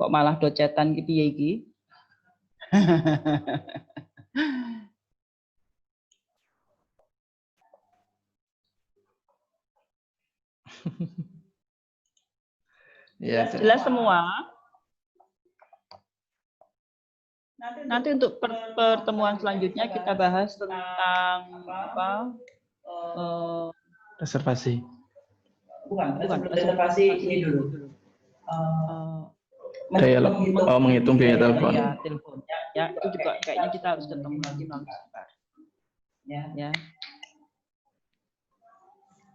Kok malah docetan ki piye iki? Ya, Jelas semua? Nanti untuk pertemuan selanjutnya kita bahas tentang apa? reservasi. Bukan reservasi ini dulu. Dialog. Oh, menghitung biaya telepon. Ya, telepon. Ya, itu juga kayaknya kita harus ketemu lagi melalui Skype. Ya.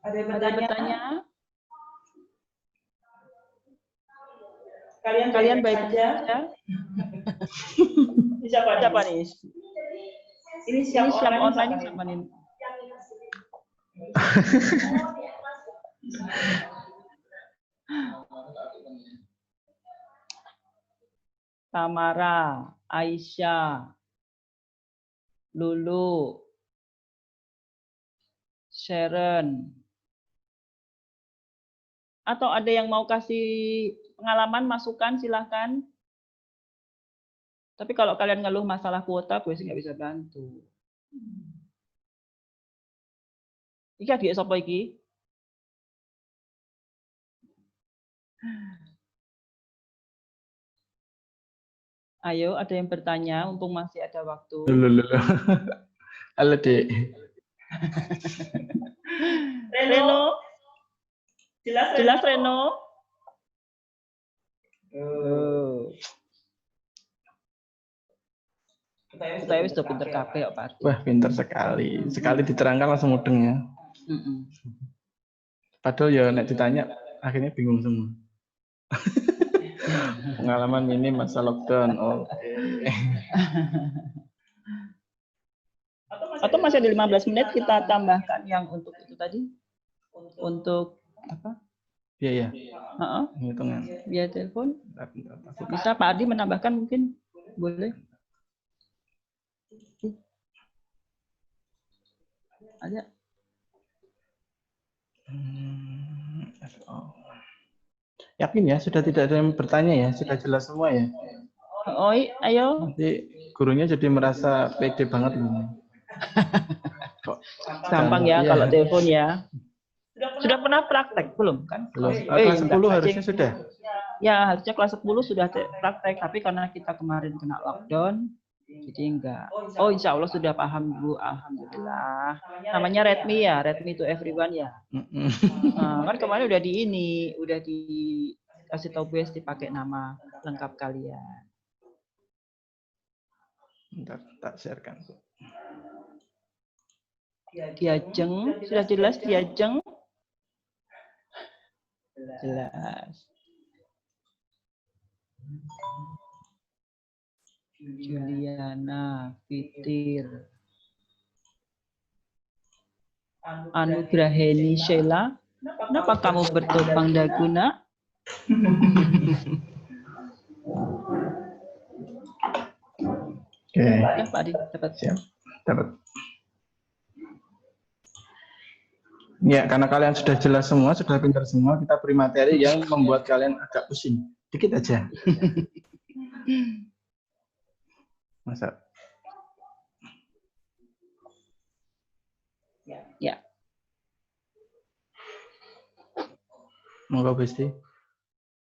Ada yang bertanya? Kalian baik saja? Siapa nih? Ini siap online siapa nih? Tamara, Aisyah, Lulu, Sharon. Atau ada yang mau kasih pengalaman, masukan, silahkan. Tapi kalau kalian ngeluh masalah kuota, gue sih nggak bisa bantu. Iki adik sapa iki? Ayo, ada yang bertanya, mumpung masih ada waktu. Loh. Halo, Dek. Reno? Jelas Reno? Kita wis udah pinter kabeh kok, Pak. Wah, pinter sekali. Sekali diterangkan langsung mudeng ya. Padahal ya nek ditanya akhirnya bingung semua. Pengalaman ini masa lockdown. Oke. Atau masih ada 15 menit kita tambahkan yang untuk itu tadi? Untuk apa? Biaya. Hitungan. Biaya telepon. Bentar. Bisa Pak Adi menambahkan mungkin? Boleh. Ada. Yakin ya, sudah tidak ada yang bertanya ya, sudah jelas semua ya. Oh, ayo. Nanti gurunya jadi merasa pede banget ini. Gampang ya kalau telepon ya. Sudah pernah praktek belum kan? Belum. Kelas 10 harusnya sudah. Ya, harusnya kelas 10 sudah praktek, tapi karena kita kemarin kena lockdown, jadi enggak. Oh, insya Allah sudah paham Bu, alhamdulillah. Namanya Redmi ya, Redmi to everyone ya. Nah, kan kemarin udah dikasih tahu Bu dipakai nama lengkap kalian. Bentar, tak sharekan. Diajeng, sudah jelas Diajeng? Jelas. Juliana, Fitir, Anugraheni Sheila, kenapa kamu bertopang dagu, Nak? Oke. Pak Adi, dapat. Siap, dapat. Ya, karena kalian sudah jelas semua, sudah pintar semua, kita beri materi yang membuat kalian agak pusing. Dikit aja. Masa? Ya. Monggo Besti.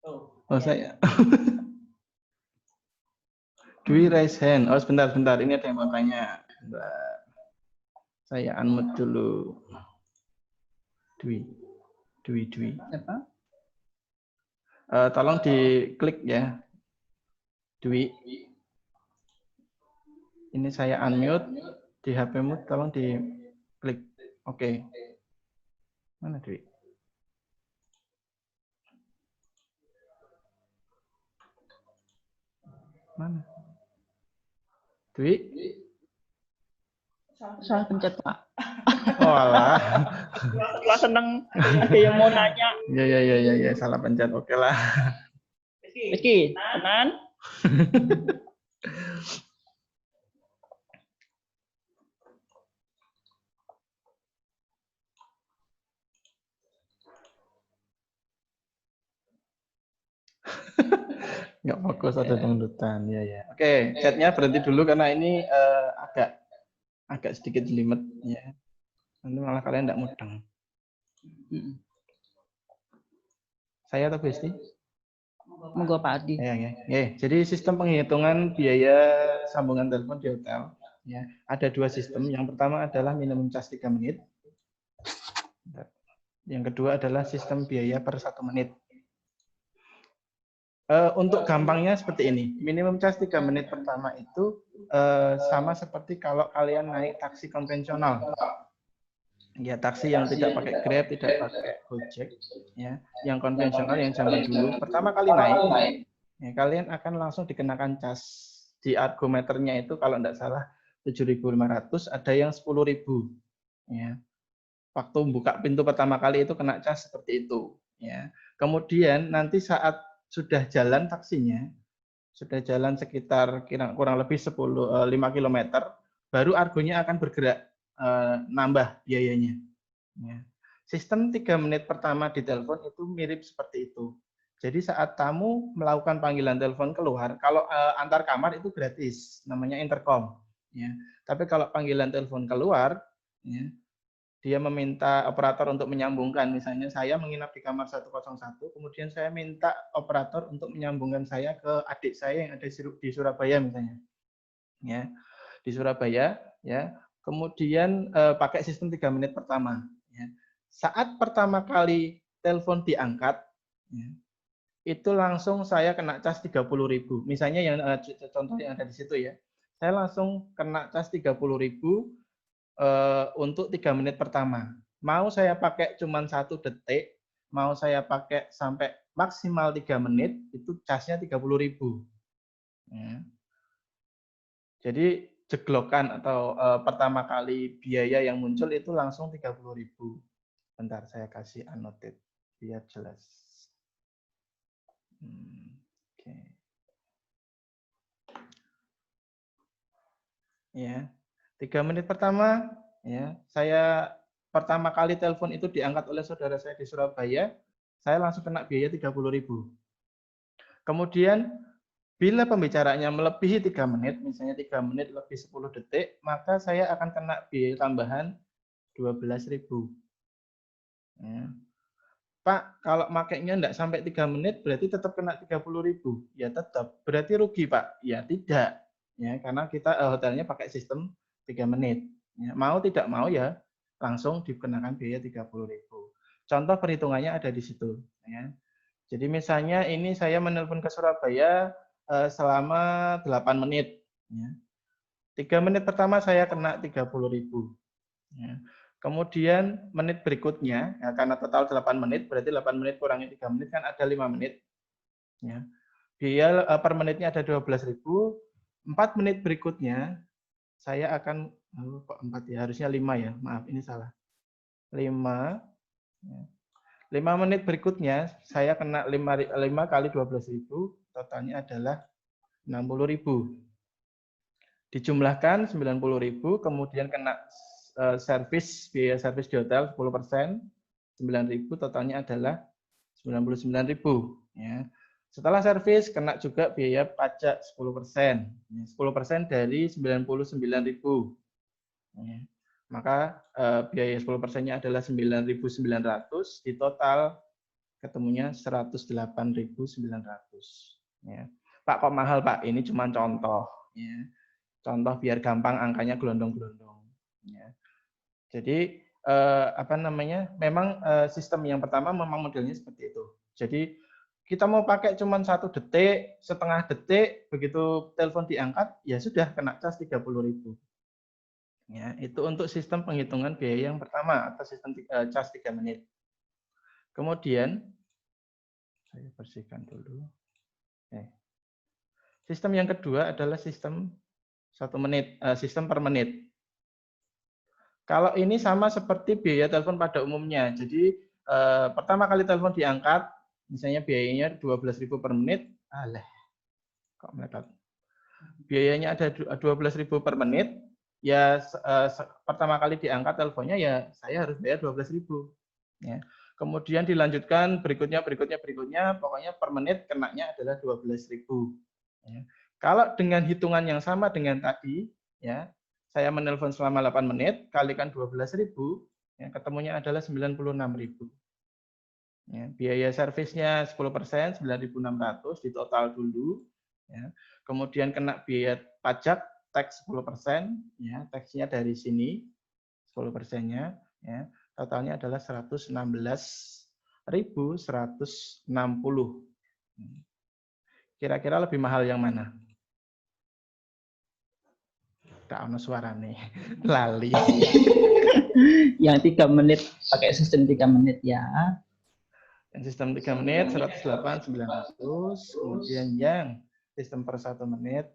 Oh, saya. Dwi raise hand. Oh, sebentar. Ini ada yang mau tanya. Saya unmute dulu. Dwi. Siapa? Tolong diklik ya. Dwi. Ini saya unmute di HP-mu, tolong diklik. Oke. Mana Dwi? Mana? Dwi? Salah pencet, Pak. Oh alah. Wah, seneng ada yang mau nanya. Ya, salah pencet. Oke lah. Rizky, tenan? Nggak fokus, ada dangdutan. Ya, ya. Oke, chatnya berhenti dulu karena ini agak sedikit jelimet. Ya. Nanti malah kalian nggak mudeng. Saya atau Besti? Monggo Pak Adi. Ya, ya. Jadi sistem penghitungan biaya sambungan telepon di hotel. Ya, ada dua sistem. Yang pertama adalah minimum charge 3 menit. Yang kedua adalah sistem biaya per 1 menit. Untuk gampangnya seperti ini. Minimum charge 3 menit pertama itu sama seperti kalau kalian naik taksi konvensional. Ya, taksi yang tidak pakai Grab, tidak pakai Gojek, ya, yang konvensional yang zaman dulu. Pertama kali naik, ya, kalian akan langsung dikenakan cas. Di argometernya itu kalau tidak salah 7.500, ada yang 10.000. Ya. Waktu buka pintu pertama kali itu kena cas seperti itu. Ya. Kemudian nanti saat sudah jalan taksinya, sudah jalan sekitar kurang lebih 5 km, baru argonya akan bergerak nambah biayanya. Ya. Sistem 3 menit pertama di telepon itu mirip seperti itu. Jadi saat tamu melakukan panggilan telepon keluar, kalau antar kamar itu gratis, namanya intercom. Ya. Tapi kalau panggilan telepon keluar, ya, dia meminta operator untuk menyambungkan. Misalnya saya menginap di kamar 101, kemudian saya minta operator untuk menyambungkan saya ke adik saya yang ada di Surabaya misalnya. Ya, di Surabaya, ya. Kemudian pakai sistem 3 menit pertama. Ya. Saat pertama kali telepon diangkat, ya, itu langsung saya kena cas 30.000. Misalnya yang contoh yang ada di situ ya. Saya langsung kena cas 30.000 untuk 3 menit pertama. Mau saya pakai cuma 1 detik, mau saya pakai sampai maksimal 3 menit, itu casnya 30.000. Ya. Jadi jeglokan atau pertama kali biaya yang muncul itu langsung 30.000. Bentar, saya kasih annotate biar jelas. Oke. Ya, 3 menit pertama, ya, saya pertama kali telepon itu diangkat oleh saudara saya di Surabaya, saya langsung kena biaya 30.000. Kemudian bila pembicaraannya melebihi 3 menit, misalnya 3 menit lebih 10 detik, maka saya akan kena biaya tambahan 12.000. Ya. Pak, kalau makainya enggak sampai 3 menit, berarti tetap kena 30.000. Ya tetap. Berarti rugi, Pak? Ya tidak. Ya, karena kita hotelnya pakai sistem 3 menit. Ya, mau tidak mau ya langsung dikenakan biaya 30.000. Contoh perhitungannya ada di situ. Ya. Jadi misalnya ini saya menelpon ke Surabaya selama 8 menit. Ya. 3 menit pertama saya kena 30.000. Ya. Kemudian menit berikutnya, ya, karena total 8 menit, berarti 8 menit kurangi 3 menit kan ada 5 menit. Ya. Biaya per menitnya ada 12.000. 4 menit berikutnya, saya akan, kok 4 ya, harusnya 5 ya, maaf ini salah. 5, ya. 5 menit berikutnya, saya kena 5 kali 12.000, totalnya adalah 60.000. Dijumlahkan 90.000, kemudian kena biaya servis di hotel 10%, 9.000, totalnya adalah 99.000. Ya. Setelah servis kena juga biaya pajak 10%. 10% dari 99.000. Ya. Maka biaya 10%-nya adalah 9.900, di total ketemunya 108.900. Ya. Pak, kok mahal, Pak? Ini cuma contoh. Ya. Contoh biar gampang angkanya gelondong-gelondong. Ya. Jadi memang sistem yang pertama memang modelnya seperti itu. Jadi kita mau pakai cuma 1 detik, setengah detik, begitu telepon diangkat, ya sudah kena cas 30.000. Ya, itu untuk sistem penghitungan biaya yang pertama atau sistem cas 3 menit. Kemudian saya bersihkan dulu. Sistem yang kedua adalah sistem 1 menit, sistem per menit. Kalau ini sama seperti biaya telepon pada umumnya. Jadi pertama kali telepon diangkat, misalnya biayanya 12.000 per menit. Kok melekat? Biayanya ada 12.000 per menit. Ya pertama kali diangkat teleponnya ya saya harus bayar 12.000. Ya. Kemudian dilanjutkan berikutnya, pokoknya per menit kenanya adalah 12.000. Ya. Kalau dengan hitungan yang sama dengan tadi, ya, saya menelpon selama 8 menit, kalikan 12.000, ya, ketemunya adalah 96.000. Ya, biaya servisnya 10%, 9.600 di total dulu. Ya. Kemudian kena biaya pajak, tax 10%, ya, taxnya dari sini, 10%-nya, ya, totalnya adalah 116.160. Kira-kira lebih mahal yang mana? Tak ono suarane. Lali. Yang 3 menit, pakai sistem 3 menit ya. Yang sistem 3 menit 108.900, kemudian yang sistem per 1 menit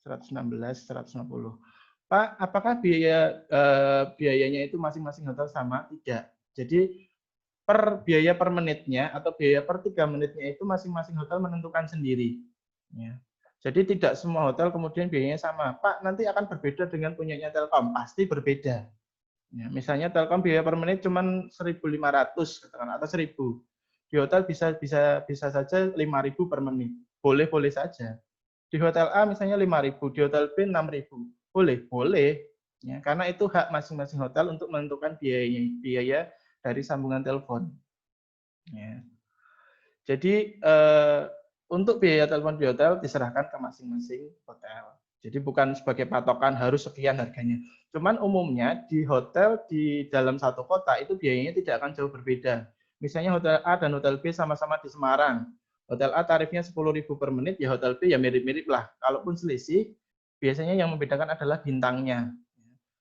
116.160. Pak, apakah biayanya itu masing-masing hotel sama? Tidak. Jadi biaya per menitnya atau biaya per 3 menitnya itu masing-masing hotel menentukan sendiri. Ya. Jadi tidak semua hotel kemudian biayanya sama. Pak, nanti akan berbeda dengan punyanya Telkom. Pasti berbeda. Ya, misalnya Telkom biaya per menit cuma 1.500 katakan atau 1.000. Di hotel bisa saja 5.000 per menit. Boleh saja. Di hotel A misalnya 5.000, di hotel B 6.000. Boleh. Ya, karena itu hak masing-masing hotel untuk menentukan biaya dari sambungan telepon. Ya. Jadi untuk biaya telepon di hotel diserahkan ke masing-masing hotel. Jadi bukan sebagai patokan harus sekian harganya. Cuman umumnya di hotel di dalam satu kota itu biayanya tidak akan jauh berbeda. Misalnya hotel A dan hotel B sama-sama di Semarang. Hotel A tarifnya 10.000 per menit, ya hotel B ya mirip-mirip lah. Kalaupun selisih, biasanya yang membedakan adalah bintangnya.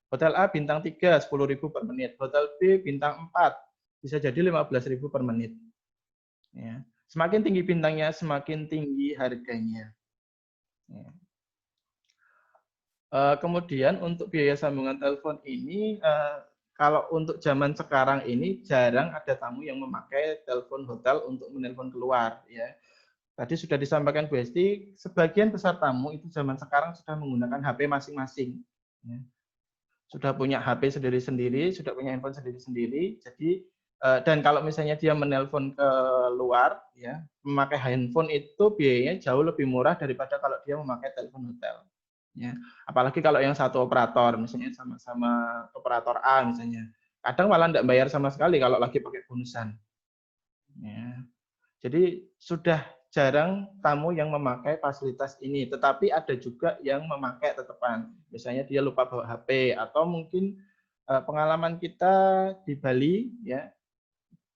Hotel A bintang 3, 10.000 per menit. Hotel B bintang 4, bisa jadi 15.000 per menit. Ya. Semakin tinggi bintangnya, semakin tinggi harganya. Ya. Kemudian untuk biaya sambungan telepon ini, kalau untuk zaman sekarang ini jarang ada tamu yang memakai telepon hotel untuk menelpon keluar. Ya. Tadi sudah disampaikan Bu Esti, sebagian besar tamu itu zaman sekarang sudah menggunakan HP masing-masing. Ya. Sudah punya HP sendiri-sendiri, sudah punya handphone sendiri-sendiri. Jadi dan kalau misalnya dia menelpon ke luar, ya memakai handphone itu biayanya jauh lebih murah daripada kalau dia memakai telepon hotel. Ya, apalagi kalau yang satu operator, misalnya sama-sama operator A misalnya, kadang malah tidak bayar sama sekali kalau lagi pakai bonusan. Ya. Jadi sudah jarang tamu yang memakai fasilitas ini, tetapi ada juga yang memakai tetepan. Misalnya dia lupa bawa HP atau mungkin pengalaman kita di Bali, ya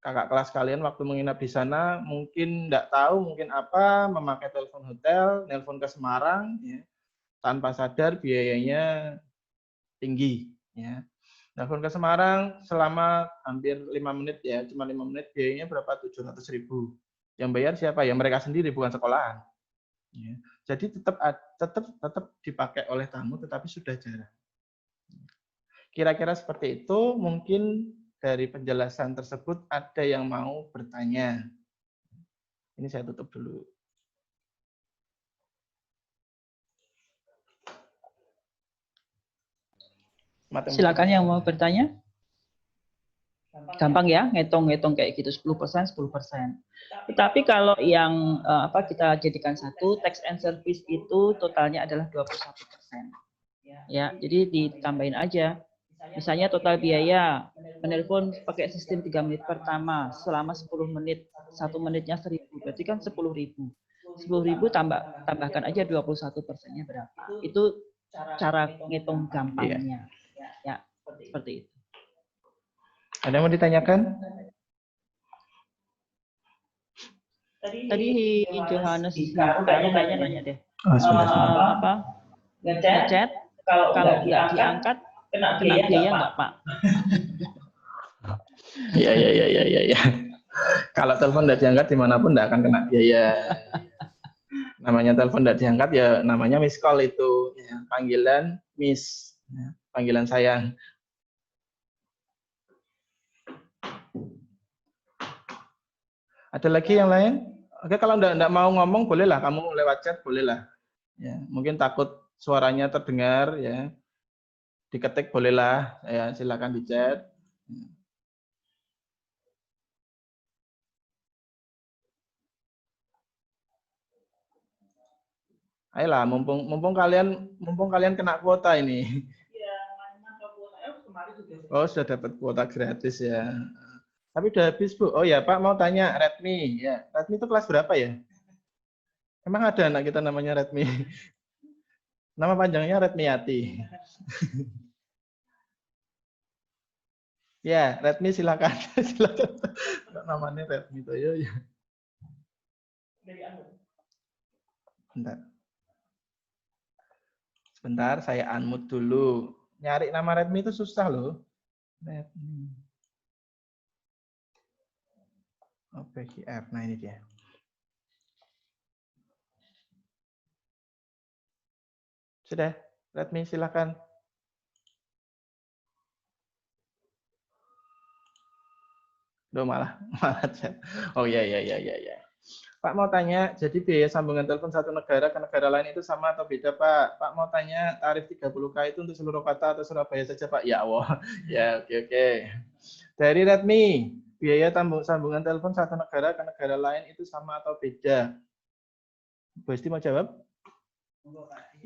kakak kelas kalian waktu menginap di sana mungkin tidak tahu mungkin apa memakai telepon hotel, nelpon ke Semarang, ya, tanpa sadar biayanya tinggi. Ya. Nelfon ke Semarang selama hampir 5 menit ya, cuma 5 menit biayanya berapa? 700.000. Yang bayar siapa? Ya mereka sendiri, bukan sekolahan. Ya. Jadi tetap dipakai oleh tamu, tetapi sudah jarang. Kira-kira seperti itu. Mungkin dari penjelasan tersebut ada yang mau bertanya. Ini saya tutup dulu. Silakan yang mau bertanya. Gampang ya, ngitung-ngitung kayak gitu 10%, 10%. Tetapi kalau yang kita jadikan satu, tax and service itu totalnya adalah 21%. Ya, jadi ditambahin aja. Misalnya total biaya menelpon pakai sistem 3 menit pertama selama 10 menit, 1 menitnya 1.000, berarti kan 10.000. 10.000 tambahkan aja 21%-nya berapa. Itu cara ngitung gampangnya. Ya, seperti itu. Ada yang mau ditanyakan? Tadi Johannes kayaknya nanya deh. Sebentar. Ngechat, kalau nggak diangkat, kena biaya nggak Pak? Iya. Kalau telepon tidak diangkat dimanapun tidak akan kena biaya. Namanya telepon tidak diangkat ya namanya miss call itu. Ya, panggilan miss, ya, panggilan sayang. Ada lagi yang lain? Oke, kalau enggak mau ngomong bolehlah, kamu lewat chat bolehlah. Ya, mungkin takut suaranya terdengar ya. Diketik bolehlah, ya silakan di chat. Ayolah, mumpung kalian kena kuota ini. Oh, sudah dapat kuota gratis ya. Tapi udah habis, Bu. Oh ya, Pak mau tanya Redmi ya. Redmi itu kelas berapa ya? Emang ada anak kita namanya Redmi? Nama panjangnya Redmiati. Ya, Redmi silakan. Silakan. Namanya Redmi itu ya. Bentar. Sebentar, saya unmute dulu. Nyari nama Redmi itu susah loh. Redmi. OPGR. Nah, ini dia. Sudah, Redmi silakan. Duh, malah chat. Oh ya. Pak mau tanya, jadi biaya sambungan telepon satu negara ke negara lain itu sama atau beda, Pak? Pak mau tanya, tarif 30K itu untuk seluruh kota atau Surabaya saja, Pak? Ya Allah. Ya, oke. Dari Redmi, biaya sambungan telepon satu negara ke negara lain itu sama atau beda? Bu Esti mau jawab?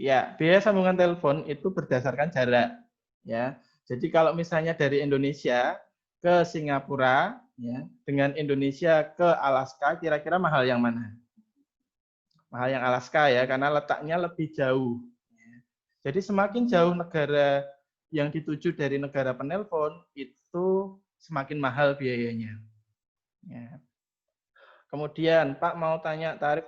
Ya, biaya sambungan telepon itu berdasarkan jarak. Ya, jadi kalau misalnya dari Indonesia ke Singapura, ya, dengan Indonesia ke Alaska, kira-kira mahal yang mana? Mahal yang Alaska ya, karena letaknya lebih jauh. Jadi semakin jauh negara yang dituju dari negara penelpon, itu semakin mahal biayanya. Ya. Kemudian Pak mau tanya tarif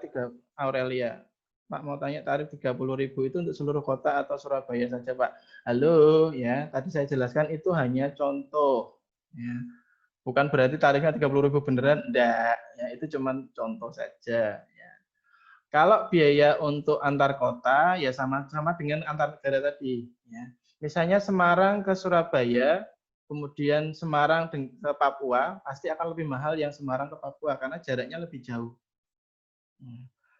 Aurelia. Pak mau tanya tarif 30.000 itu untuk seluruh kota atau Surabaya saja, Pak? Halo, ya. Tadi saya jelaskan itu hanya contoh. Ya. Bukan berarti tarifnya 30.000 beneran, enggak. Ya, itu cuma contoh saja. Ya. Kalau biaya untuk antar kota, ya sama-sama dengan antar negara tadi. Ya. Misalnya Semarang ke Surabaya, kemudian Semarang ke Papua, pasti akan lebih mahal yang Semarang ke Papua, karena jaraknya lebih jauh.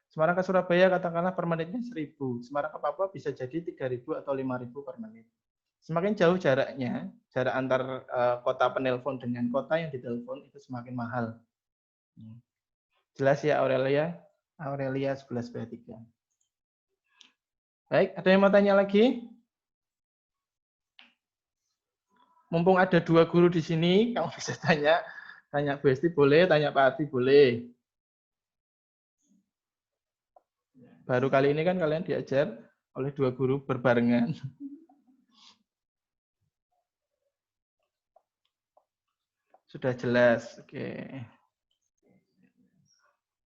Semarang ke Surabaya katakanlah per menitnya 1.000. Semarang ke Papua bisa jadi 3.000 atau 5.000 per menit. Semakin jauh jaraknya, jarak antar kota penelpon dengan kota yang ditelepon itu semakin mahal. Jelas ya Aurelia? Aurelia 11B3. Baik, ada yang mau tanya lagi? Mumpung ada 2 guru di sini, kamu bisa tanya. Tanya Bu Esti boleh, tanya Pak Arti boleh. Baru kali ini kan kalian diajar oleh 2 guru berbarengan. Sudah jelas. Oke.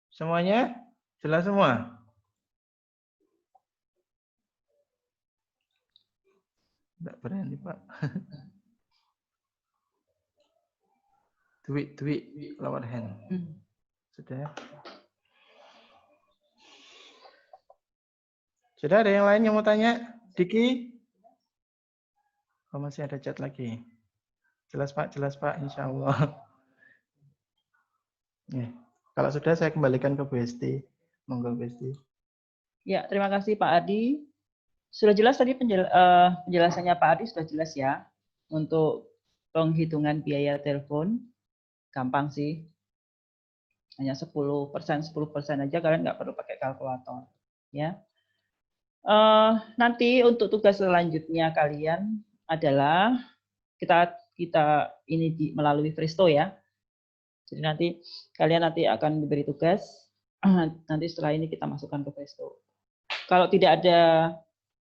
Semuanya jelas semua? Tidak berani, Pak. Dwi, lower hand. Sudah. Sudah ada yang lain yang mau tanya? Diki? Oh, masih ada chat lagi. Jelas, Pak. Insya Allah. Ya. Kalau sudah saya kembalikan ke Bu Esti. Monggo Bu Esti. Ya, terima kasih Pak Adi. Sudah jelas tadi penjelasannya Pak Adi sudah jelas ya. Untuk penghitungan biaya telepon, gampang sih. Hanya 10% aja, kalian nggak perlu pakai kalkulator. Ya. Nanti untuk tugas selanjutnya kalian adalah kita ini melalui Presto ya. Jadi nanti kalian akan diberi tugas. Nanti setelah ini kita masukkan ke Presto. Kalau tidak ada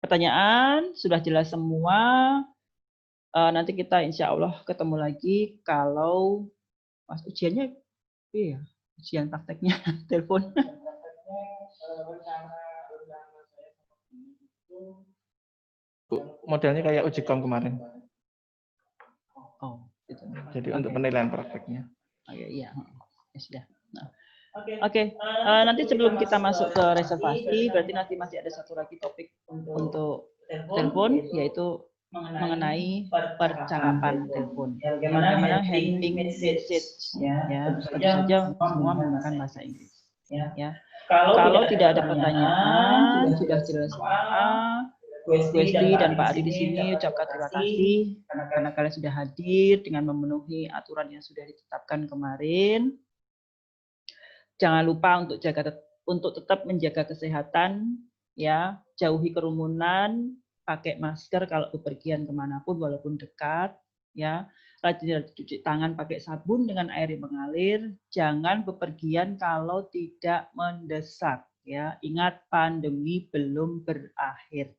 pertanyaan, sudah jelas semua. Nanti kita insya Allah ketemu lagi kalau pas ujiannya, iya, ujian prakteknya telepon. Modelnya kayak uji kom kemarin. Oh, itu. Jadi untuk penilaian prakteknya. Iya, ya sudah. Nah. Oke. Nanti sebelum kita masuk ke reservasi, berarti nanti masih ada satu lagi topik untuk telepon, yaitu mengenai percakapan telepon. Bagaimana handling message, ya. Tentu saja semua menggunakan bahasa Inggris. Ya. Kalau tidak ada pertanyaan, sudah jelas semua. Bu Esti dan Pak Adi di sini ucapkan terima kasih karena kalian sudah hadir dengan memenuhi aturan yang sudah ditetapkan kemarin. Jangan lupa untuk tetap menjaga kesehatan ya, jauhi kerumunan, pakai masker kalau bepergian kemanapun walaupun dekat, ya, rajin cuci tangan pakai sabun dengan air yang mengalir, jangan bepergian kalau tidak mendesak, ya. Ingat pandemi belum berakhir,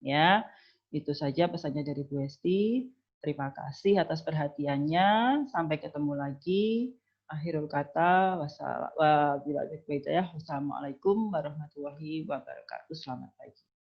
ya. Itu saja pesannya dari Bu Esti. Terima kasih atas perhatiannya. Sampai ketemu lagi. Akhirul kata, wassalamualaikum warahmatullahi wabarakatuh. Selamat pagi.